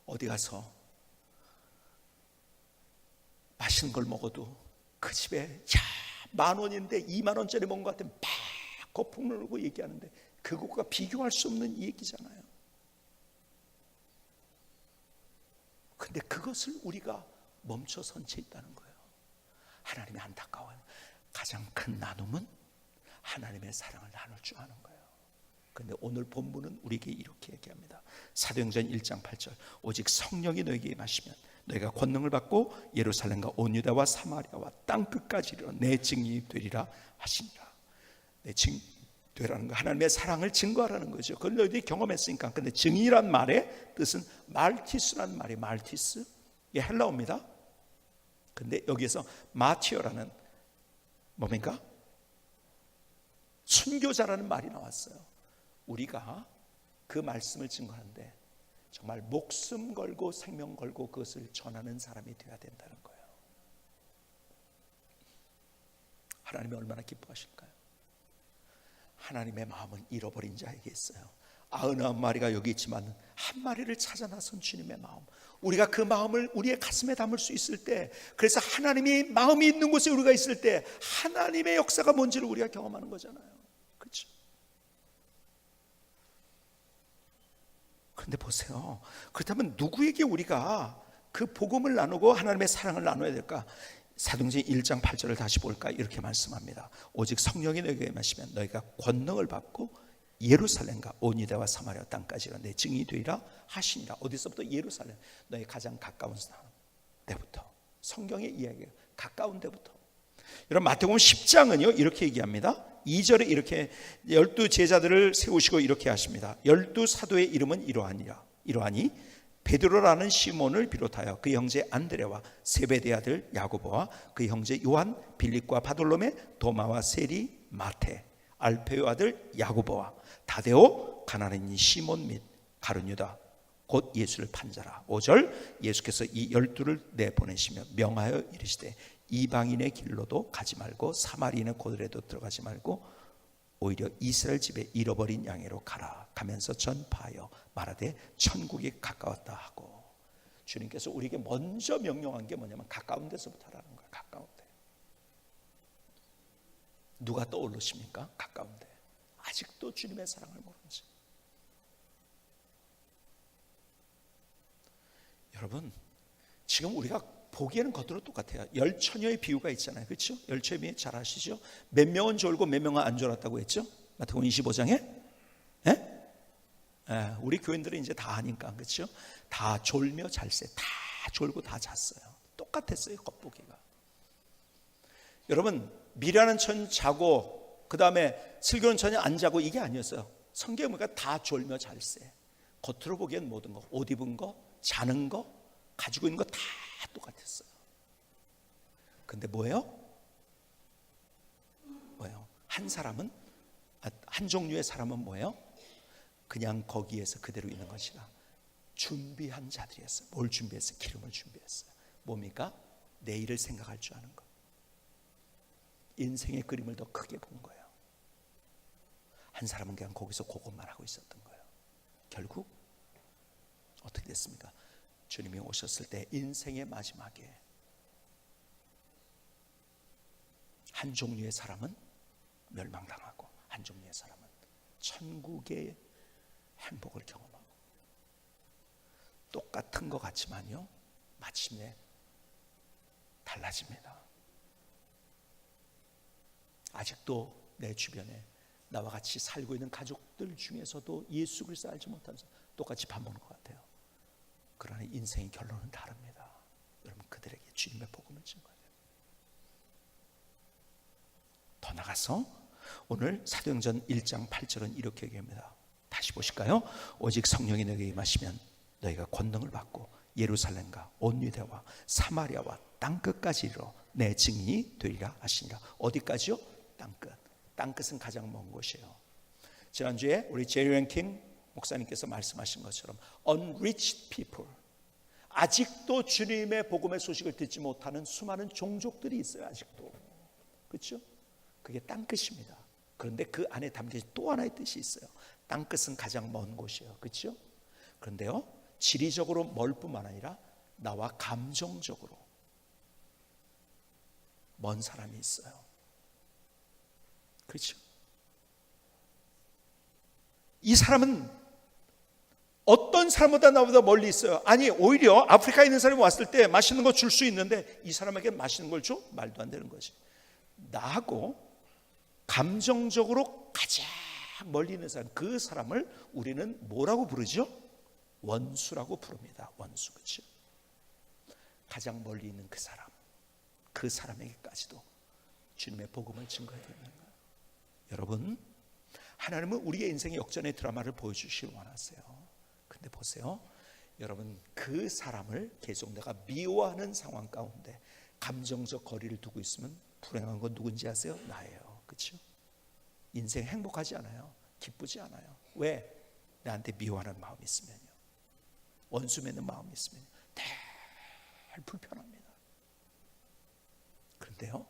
S1: 어디 가서 맛있는 걸 먹어도 그 집에 10,000원인데 20,000원짜리 먹은 것 같으면 막 거품 누르고 얘기하는데 그것과 비교할 수 없는 얘기잖아요. 근데 그것을 우리가 멈춰선 채 있다는 거예요. 하나님이 안타까워요. 가장 큰 나눔은 하나님의 사랑을 나눌 줄 아는 거예요. 그런데 오늘 본문은 우리에게 이렇게 얘기합니다. 사도행전 1장 8절, 오직 성령이 너에게 임하시면 너희가 권능을 받고 예루살렘과 온 유다와 사마리아와 땅끝까지 이르러 내 증인이 되리라 하시니라. 내 증인 되라는 거, 하나님의 사랑을 증거하라는 거죠. 그걸 너희들이 경험했으니까. 근데 증인이란 말의 뜻은 말티스라는 말이, 말티스, 이게 헬라어입니다. 근데 여기에서 마티어라는 뭡니까? 순교자라는 말이 나왔어요. 우리가 그 말씀을 증거하는데 정말 목숨 걸고 생명 걸고 그것을 전하는 사람이 되어야 된다는 거예요. 하나님이 얼마나 기뻐하실까요? 하나님의 마음은 잃어버린 자에게 있어요. 99마리가 여기 있지만 한 마리를 찾아 나선 주님의 마음, 우리가 그 마음을 우리의 가슴에 담을 수 있을 때, 그래서 하나님이 마음이 있는 곳에 우리가 있을 때 하나님의 역사가 뭔지를 우리가 경험하는 거잖아요. 그렇죠? 그런데 보세요. 그렇다면 누구에게 우리가 그 복음을 나누고 하나님의 사랑을 나눠야 될까? 사도행전 1장 8절을 다시 볼까? 이렇게 말씀합니다. 오직 성령이 너에게 임하시면 너희가 권능을 받고 예루살렘과 온 유다와 사마리아 땅까지가 내 증인이 되리라 하시니라. 어디서부터? 예루살렘, 너희 가장 가까운 데부터. 성경의 이야기예요. 가까운 데부터. 여러분, 마태복음 10장은요 이렇게 얘기합니다. 2절에 이렇게 12 제자들을 세우시고 이렇게 하십니다. 12 사도의 이름은 이러하니 베드로라는 시몬을 비롯하여 그 형제 안드레와 세베대 아들 야고보와 그 형제 요한, 빌립과 바돌로메, 도마와 세리, 마테, 알페요 아들 야고보와 다데오, 가나안인 시몬 및 가룟 유다 곧 예수를 판 자라. 5절, 예수께서 이 12를 내보내시며 명하여 이르시되 이방인의 길로도 가지 말고 사마리인의 고들에도 들어가지 말고 오히려 이스라엘 집에 잃어버린 양으로 가라. 가면서 전파하여 말하되 천국이 가까웠다 하고. 주님께서 우리에게 먼저 명령한 게 뭐냐면 가까운 데서부터 하라는 거예요. 가까운 데. 누가 떠오르십니까? 가까운 데. 아직도 주님의 사랑을 모르는지. 여러분, 지금 우리가 보기에는 겉으로 똑같아요. 열처녀의 비유가 있잖아요. 그렇죠? 열처녀의 비유 잘 아시죠? 몇 명은 졸고 몇 명은 안 졸았다고 했죠? 마태복음 25장에. 우리 교인들은 이제 다 아니까, 그렇죠? 다 졸며 잘세, 다 졸고 다 잤어요. 똑같았어요, 겉보기가. 여러분, 미련한 천 자고 그 다음에 슬기로운 천이 안 자고 이게 아니었어요. 성경에 보니까 다 졸며 잘세. 겉으로 보기엔 모든 거, 옷 입은 거, 자는 거, 가지고 있는 거 다 똑같았어요. 근데 뭐예요? 한 사람은, 한 종류의 사람은 뭐예요? 그냥 거기에서 그대로 있는 것이라 준비한 자들이었어요. 뭘 준비했어요? 기름을 준비했어요. 뭡니까? 내일을 생각할 줄 아는 것. 인생의 그림을 더 크게 본 거예요. 한 사람은 그냥 거기서 그것만 하고 있었던 거예요. 결국 어떻게 됐습니까? 주님이 오셨을 때 인생의 마지막에 한 종류의 사람은 멸망당하고 한 종류의 사람은 천국의 행복을 경험하고, 똑같은 것 같지만요 마침내 달라집니다. 아직도 내 주변에 나와 같이 살고 있는 가족들 중에서도 예수 그리스도 알지 못하면서 똑같이 밥 먹는 것 같아요. 그러나 인생의 결론은 다릅니다. 여러분, 그들에게 주님의 복음을 증거해야 돼요. 더 나가서 오늘 사도행전 1장 8절은 이렇게 얘기합니다. 다시 보실까요? 오직 성령이 너에게 임하시면 너희가 권능을 받고 예루살렘과 온 유대와 사마리아와 땅끝까지 이르러 내 증인이 되리라 하시니라. 어디까지요? 땅끝. 땅끝은 가장 먼 곳이에요. 지난주에 우리 제리 랭킹 목사님께서 말씀하신 것처럼 unreached people, 아직도 주님의 복음의 소식을 듣지 못하는 수많은 종족들이 있어요. 아직도. 그렇죠? 그게 땅끝입니다. 그런데 그 안에 담겨진 또 하나의 뜻이 있어요. 땅끝은 가장 먼 곳이에요. 그렇죠? 그런데요, 지리적으로 멀 뿐만 아니라 나와 감정적으로 먼 사람이 있어요. 그렇죠? 이 사람은 어떤 사람보다 나보다 멀리 있어요. 아니 오히려 아프리카에 있는 사람이 왔을 때 맛있는 거 줄 수 있는데 이 사람에게 맛있는 걸 줘? 말도 안 되는 거지. 나하고 감정적으로 가장 멀리 있는 사람, 그 사람을 우리는 뭐라고 부르죠? 원수라고 부릅니다. 원수. 그렇죠? 가장 멀리 있는 그 사람, 그 사람에게까지도 주님의 복음을 증거해야 되는 거예요. 여러분, 하나님은 우리의 인생의 역전의 드라마를 보여주시길 원하세요. 근데 보세요, 여러분, 그 사람을 계속 내가 미워하는 상황 가운데 감정적 거리를 두고 있으면 불행한 건 누군지 아세요? 나예요. 그렇죠? 인생 행복하지 않아요. 기쁘지 않아요. 왜? 나한테 미워하는 마음이 있으면요, 원수 맺는 마음이 있으면 늘 불편합니다. 그런데요,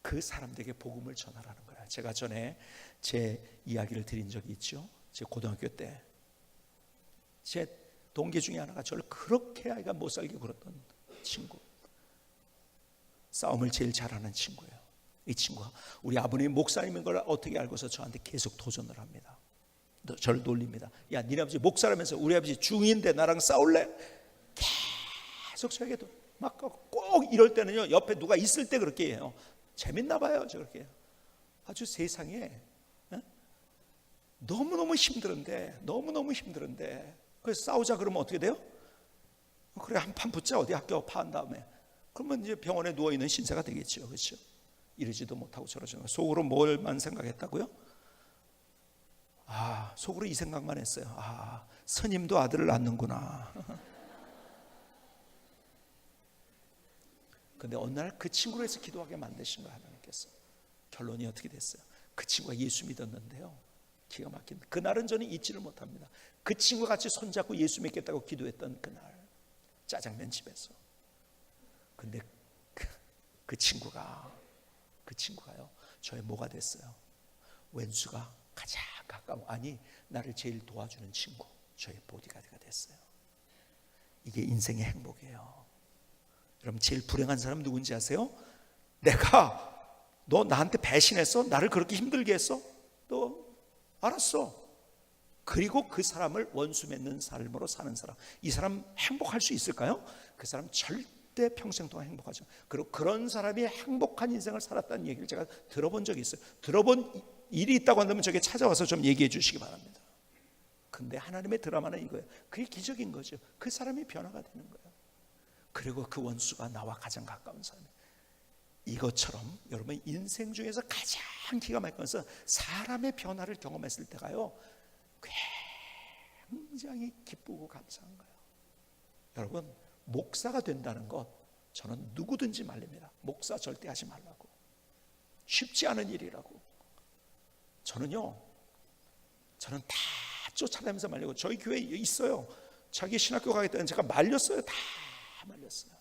S1: 그 사람들에게 복음을 전하라는 거야. 제가 전에 제 이야기를 드린 적이 있죠. 제 고등학교 때 제 동기 중에 하나가 저를 그렇게 아이가 못 살게 굴었던 친구, 싸움을 제일 잘하는 친구예요. 이 친구가 우리 아버님이 목사님인 걸 어떻게 알고서 저한테 계속 도전을 합니다. 저를 놀립니다. 야, 니네 아버지 목사라면서 우리 아버지 중인데 나랑 싸울래? 계속 저에게 막 꼭 이럴 때는요, 옆에 누가 있을 때 그렇게 해요. 재밌나 봐요. 저렇게 아주 세상에 너무너무 힘들은데 그래서 싸우자 그러면 어떻게 돼요? 그래, 한판 붙자. 어디 학교 파한 다음에 그러면 이제 병원에 누워있는 신세가 되겠죠. 그렇죠? 이러지도 못하고 저러죠. 속으로 뭘만 생각했다고요? 속으로 이 생각만 했어요. 스님도 아들을 낳는구나. 근데 어느 날 그 친구를 해서 기도하게 만드신 거예요, 하나님께서. 결론이 어떻게 됐어요? 그 친구가 예수 믿었는데요, 기가 막힌, 그날은 저는 잊지를 못합니다. 그 친구가 같이 손잡고 예수 믿겠다고 기도했던 그날, 짜장면 집에서. 근데 그 친구가요, 저의 뭐가 됐어요? 왼수가 가장 가까운, 아니 나를 제일 도와주는 친구, 저의 보디가드가 됐어요. 이게 인생의 행복이에요. 여러분, 제일 불행한 사람 누군지 아세요? 너 나한테 배신했어? 나를 그렇게 힘들게 했어? 너 알았어. 그리고 그 사람을 원수 맺는 삶으로 사는 사람, 이 사람 행복할 수 있을까요? 그 사람 절대 평생 동안 행복하죠. 그리고 그런 사람이 행복한 인생을 살았다는 얘기를 제가 들어본 적이 있어요. 들어본 일이 있다고 한다면 저게 찾아와서 좀 얘기해 주시기 바랍니다. 근데 하나님의 드라마는 이거예요. 그게 기적인 거죠. 그 사람이 변화가 되는 거예요. 그리고 그 원수가 나와 가장 가까운 사람. 이것처럼 여러분 인생 중에서 가장 기가 막힌 것은 사람의 변화를 경험했을 때가요, 굉장히 기쁘고 감사한 거예요. 여러분, 목사가 된다는 것 저는 누구든지 말립니다. 목사 절대 하지 말라고. 쉽지 않은 일이라고. 저는 다 쫓아다니면서 말리고, 저희 교회에 있어요, 자기 신학교 가겠다는, 제가 말렸어요. 다 말렸어요.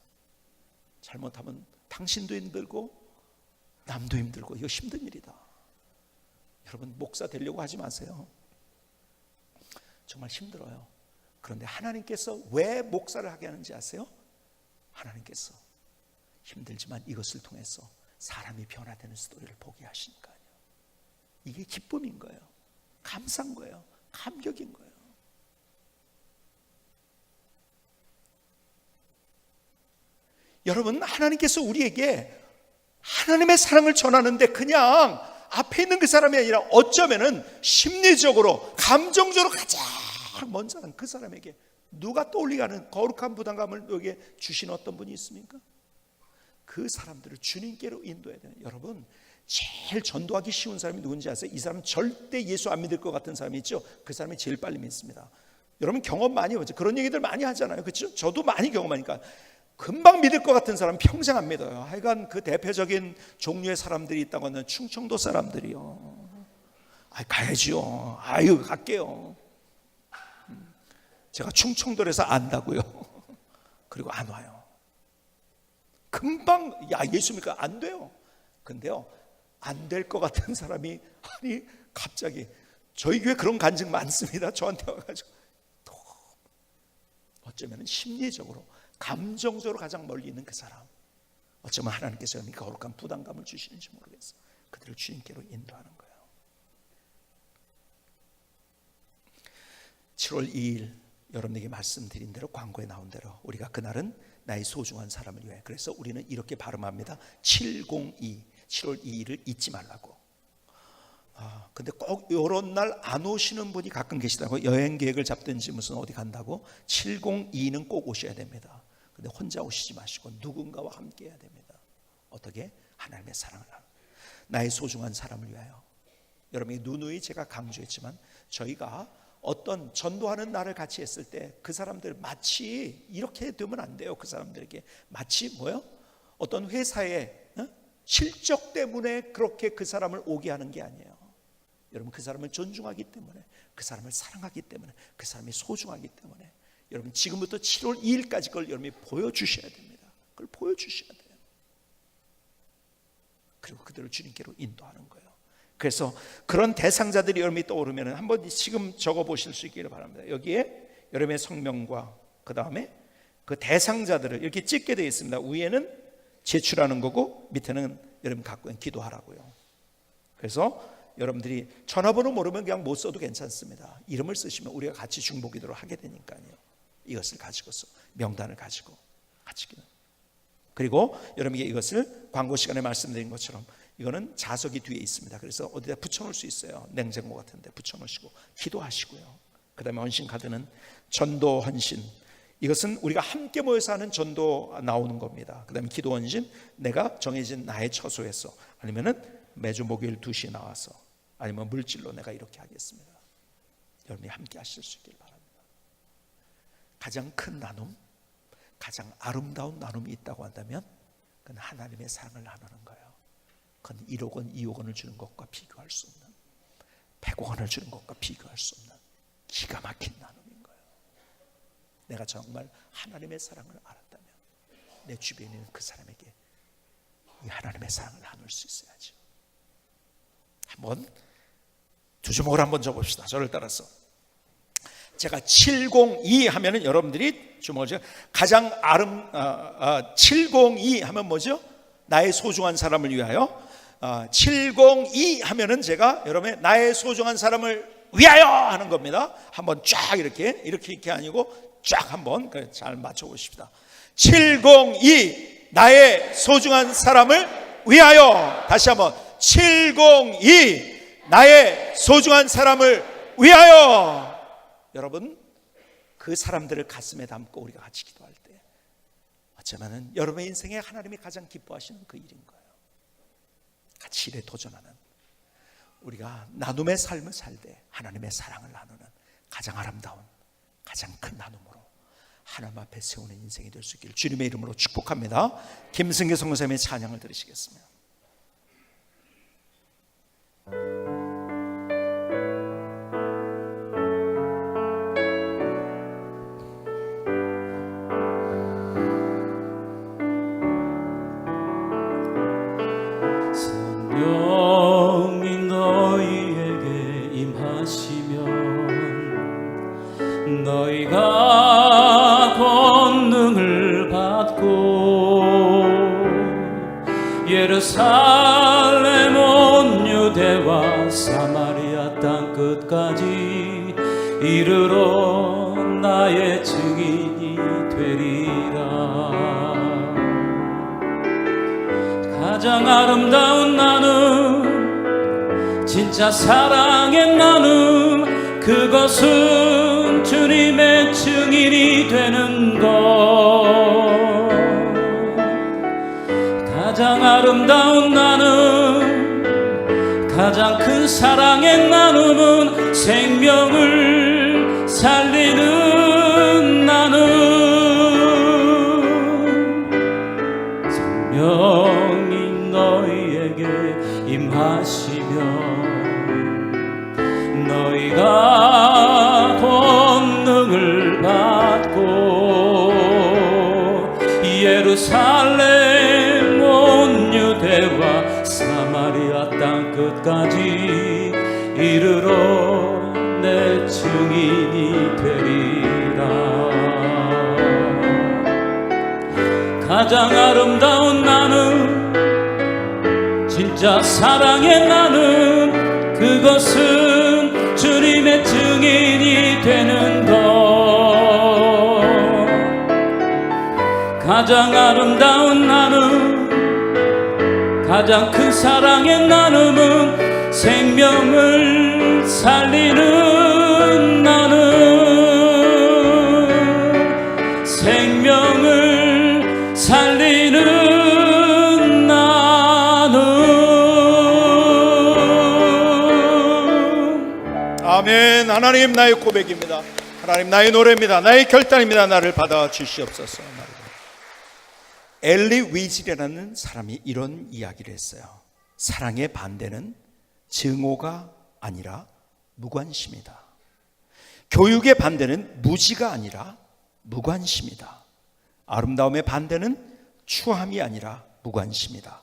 S1: 잘못하면 당신도 힘들고 남도 힘들고 이거 힘든 일이다. 여러분, 목사 되려고 하지 마세요. 정말 힘들어요. 그런데 하나님께서 왜 목사를 하게 하는지 아세요? 하나님께서 힘들지만 이것을 통해서 사람이 변화되는 스토리를 보게 하시니까요. 이게 기쁨인 거예요. 감사한 거예요. 감격인 거예요. 여러분, 하나님께서 우리에게 하나님의 사랑을 전하는데 그냥 앞에 있는 그 사람이 아니라 어쩌면은 심리적으로, 감정적으로 가장 먼저 하는 그 사람에게 누가 떠올리게 하는 거룩한 부담감을 너에게 주신 어떤 분이 있습니까? 그 사람들을 주님께로 인도해야 돼요. 여러분, 제일 전도하기 쉬운 사람이 누군지 아세요? 이 사람 절대 예수 안 믿을 것 같은 사람이 있죠? 그 사람이 제일 빨리 믿습니다. 여러분 경험 많이 하죠. 그런 얘기들 많이 하잖아요. 그렇죠? 저도 많이 경험하니까. 금방 믿을 것 같은 사람 평생 안 믿어요. 하여간 그 대표적인 종류의 사람들이 있다고 하는 충청도 사람들이요. 가야지요. 갈게요. 제가 충청도에서 안다고요. 그리고 안 와요. 금방 예수 믿으니까 안 돼요. 근데요, 안 될 것 같은 사람이 갑자기, 저희 교회 그런 간증 많습니다. 저한테 와가지고 어쩌면 심리적으로, 감정적으로 가장 멀리 있는 그 사람, 어쩌면 하나님께서 이 거룩한 부담감을 주시는지 모르겠어요. 그들을 주님께로 인도하는 거예요. 7월 2일 여러분에게 말씀드린 대로, 광고에 나온 대로 우리가 그날은 나의 소중한 사람을 위해, 그래서 우리는 이렇게 발음합니다. 702, 7월 2일을 잊지 말라고. 근데 꼭 이런 날 안 오시는 분이 가끔 계시다고. 여행 계획을 잡든지 무슨 어디 간다고 702는 꼭 오셔야 됩니다. 근데 혼자 오시지 마시고 누군가와 함께 해야 됩니다. 어떻게? 하나님의 사랑을 하는, 나의 소중한 사람을 위하여. 여러분이 누누이 제가 강조했지만, 저희가 어떤 전도하는 날을 같이 했을 때 그 사람들 마치 이렇게 되면 안 돼요. 그 사람들에게 마치 뭐요? 어떤 회사의 실적 때문에 그렇게 그 사람을 오게 하는 게 아니에요. 여러분, 그 사람을 존중하기 때문에, 그 사람을 사랑하기 때문에, 그 사람이 소중하기 때문에 여러분 지금부터 7월 2일까지 그걸 여러분이 보여주셔야 됩니다. 그걸 보여주셔야 돼요. 그리고 그들을 주님께로 인도하는 거예요. 그래서 그런 대상자들이 여러분이 떠오르면 한번 지금 적어보실 수 있기를 바랍니다. 여기에 여러분의 성명과 그 다음에 그 대상자들을 이렇게 찍게 되어 있습니다. 위에는 제출하는 거고 밑에는 여러분 갖고 있는 기도하라고요. 그래서 여러분들이 전화번호 모르면 그냥 못 써도 괜찮습니다. 이름을 쓰시면 우리가 같이 중보기도를 하게 되니까요. 이것을 가지고서 명단을 가지고 같이 기도. 그리고 여러분에게 이것을 광고 시간에 말씀드린 것처럼 이거는 자석이 뒤에 있습니다. 그래서 어디다 붙여놓을 수 있어요. 냉장고 같은 데 붙여놓으시고 기도하시고요. 그 다음에 헌신 카드는 전도 헌신, 이것은 우리가 함께 모여서 하는 전도 나오는 겁니다. 그 다음에 기도 헌신, 내가 정해진 나의 처소에서, 아니면은 매주 목요일 2시에 나와서, 아니면 물질로 내가 이렇게 하겠습니다. 여러분이 함께 하실 수 있길 바랍니다. 가장 큰 나눔, 가장 아름다운 나눔이 있다고 한다면 그건 하나님의 사랑을 나누는 거예요. 그건 1억 원, 2억 원을 주는 것과 비교할 수 없는, 100억 원을 주는 것과 비교할 수 없는 기가 막힌 나눔인 거예요. 내가 정말 하나님의 사랑을 알았다면 내 주변에 있는 그 사람에게 이 하나님의 사랑을 나눌 수 있어야죠. 한번 두 주먹을 한번 줘봅시다. 저를 따라서. 제가 702 하면은 여러분들이 주먹을 가장 702 하면 뭐죠? 나의 소중한 사람을 위하여. 702 하면은 제가 여러분의 나의 소중한 사람을 위하여 하는 겁니다. 한번 쫙 이렇게 아니고 쫙 한번 잘 맞춰 보십시다. 702 나의 소중한 사람을 위하여. 다시 한번 702 나의 소중한 사람을 위하여. 여러분, 그 사람들을 가슴에 담고 우리가 같이 기도할 때 어쩌면은 여러분의 인생에 하나님이 가장 기뻐하시는 그 일인 거예요. 같이 일에 도전하는, 우리가 나눔의 삶을 살 때 하나님의 사랑을 나누는 가장 아름다운, 가장 큰 나눔으로 하나님 앞에 세우는 인생이 될 수 있기를 주님의 이름으로 축복합니다. 김승기 선교사님의 찬양을 들으시겠습니다.
S2: 성령이 너희에게 임하시면 너희가 권능을 받고 예루살렘 온 유대와 사마리아 땅 끝까지 이르러 나의 증인이 되리라. 가장 아름다운 나눔, 진짜 사랑의 나눔, 그것은 주님의 증인이 되는 것. 가장 아름다운 나눔, 가장 큰 사랑의 나눔은 생명을 살리는 나눔. 성령이 너희에게 임하시면 너희가 권능을 받고 예루살렘 온 유대와 사마리아 땅 끝까지 이르러 내 증인이 되리라. 가장 아름다운 나눔, 진짜 사랑의 나눔, 그것은 주님의 증인이 되는 것. 가장 아름다운 나눔, 가장 큰 사랑의 나눔은 생명을 살리는 나눔, 생명을 살리는 나눔.
S1: 아멘. 하나님, 나의 고백입니다. 하나님, 나의 노래입니다. 나의 결단입니다. 나를 받아 주시옵소서. 엘리 위즐이라는 사람이 이런 이야기를 했어요. 사랑의 반대는 증오가 아니라 무관심이다. 교육의 반대는 무지가 아니라 무관심이다. 아름다움의 반대는 추함이 아니라 무관심이다.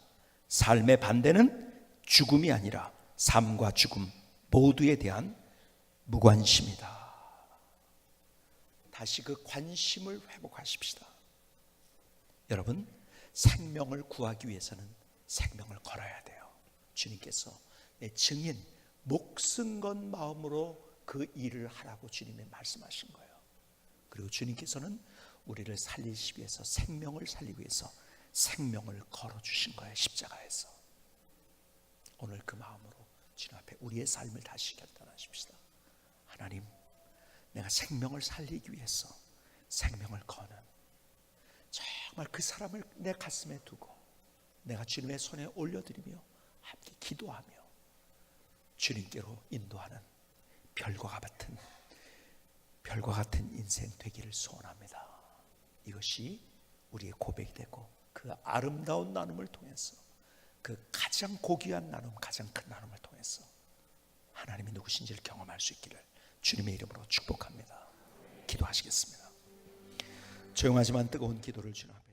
S1: 삶의 반대는 죽음이 아니라 삶과 죽음 모두에 대한 무관심이다. 다시 그 관심을 회복하십시다. 여러분, 생명을 구하기 위해서는 생명을 걸어야 돼요. 주님께서 내 증인, 목숨 건 마음으로 그 일을 하라고 주님이 말씀하신 거예요. 그리고 주님께서는 우리를 살리시기 위해서, 생명을 살리기 위해서 생명을 걸어주신 거예요. 십자가에서. 오늘 그 마음으로 주님 앞에 우리의 삶을 다시 결단하십시다. 하나님, 내가 생명을 살리기 위해서 생명을 거는, 정말 그 사람을 내 가슴에 두고 내가 주님의 손에 올려드리며 함께 기도하며 주님께로 인도하는 별과 같은 인생 되기를 소원합니다. 이것이 우리의 고백이 되고, 그 아름다운 나눔을 통해서, 그 가장 고귀한 나눔, 가장 큰 나눔을 통해서 하나님이 누구신지를 경험할 수 있기를 주님의 이름으로 축복합니다. 기도하시겠습니다. 조용하지만 뜨거운 기도를 주님 앞에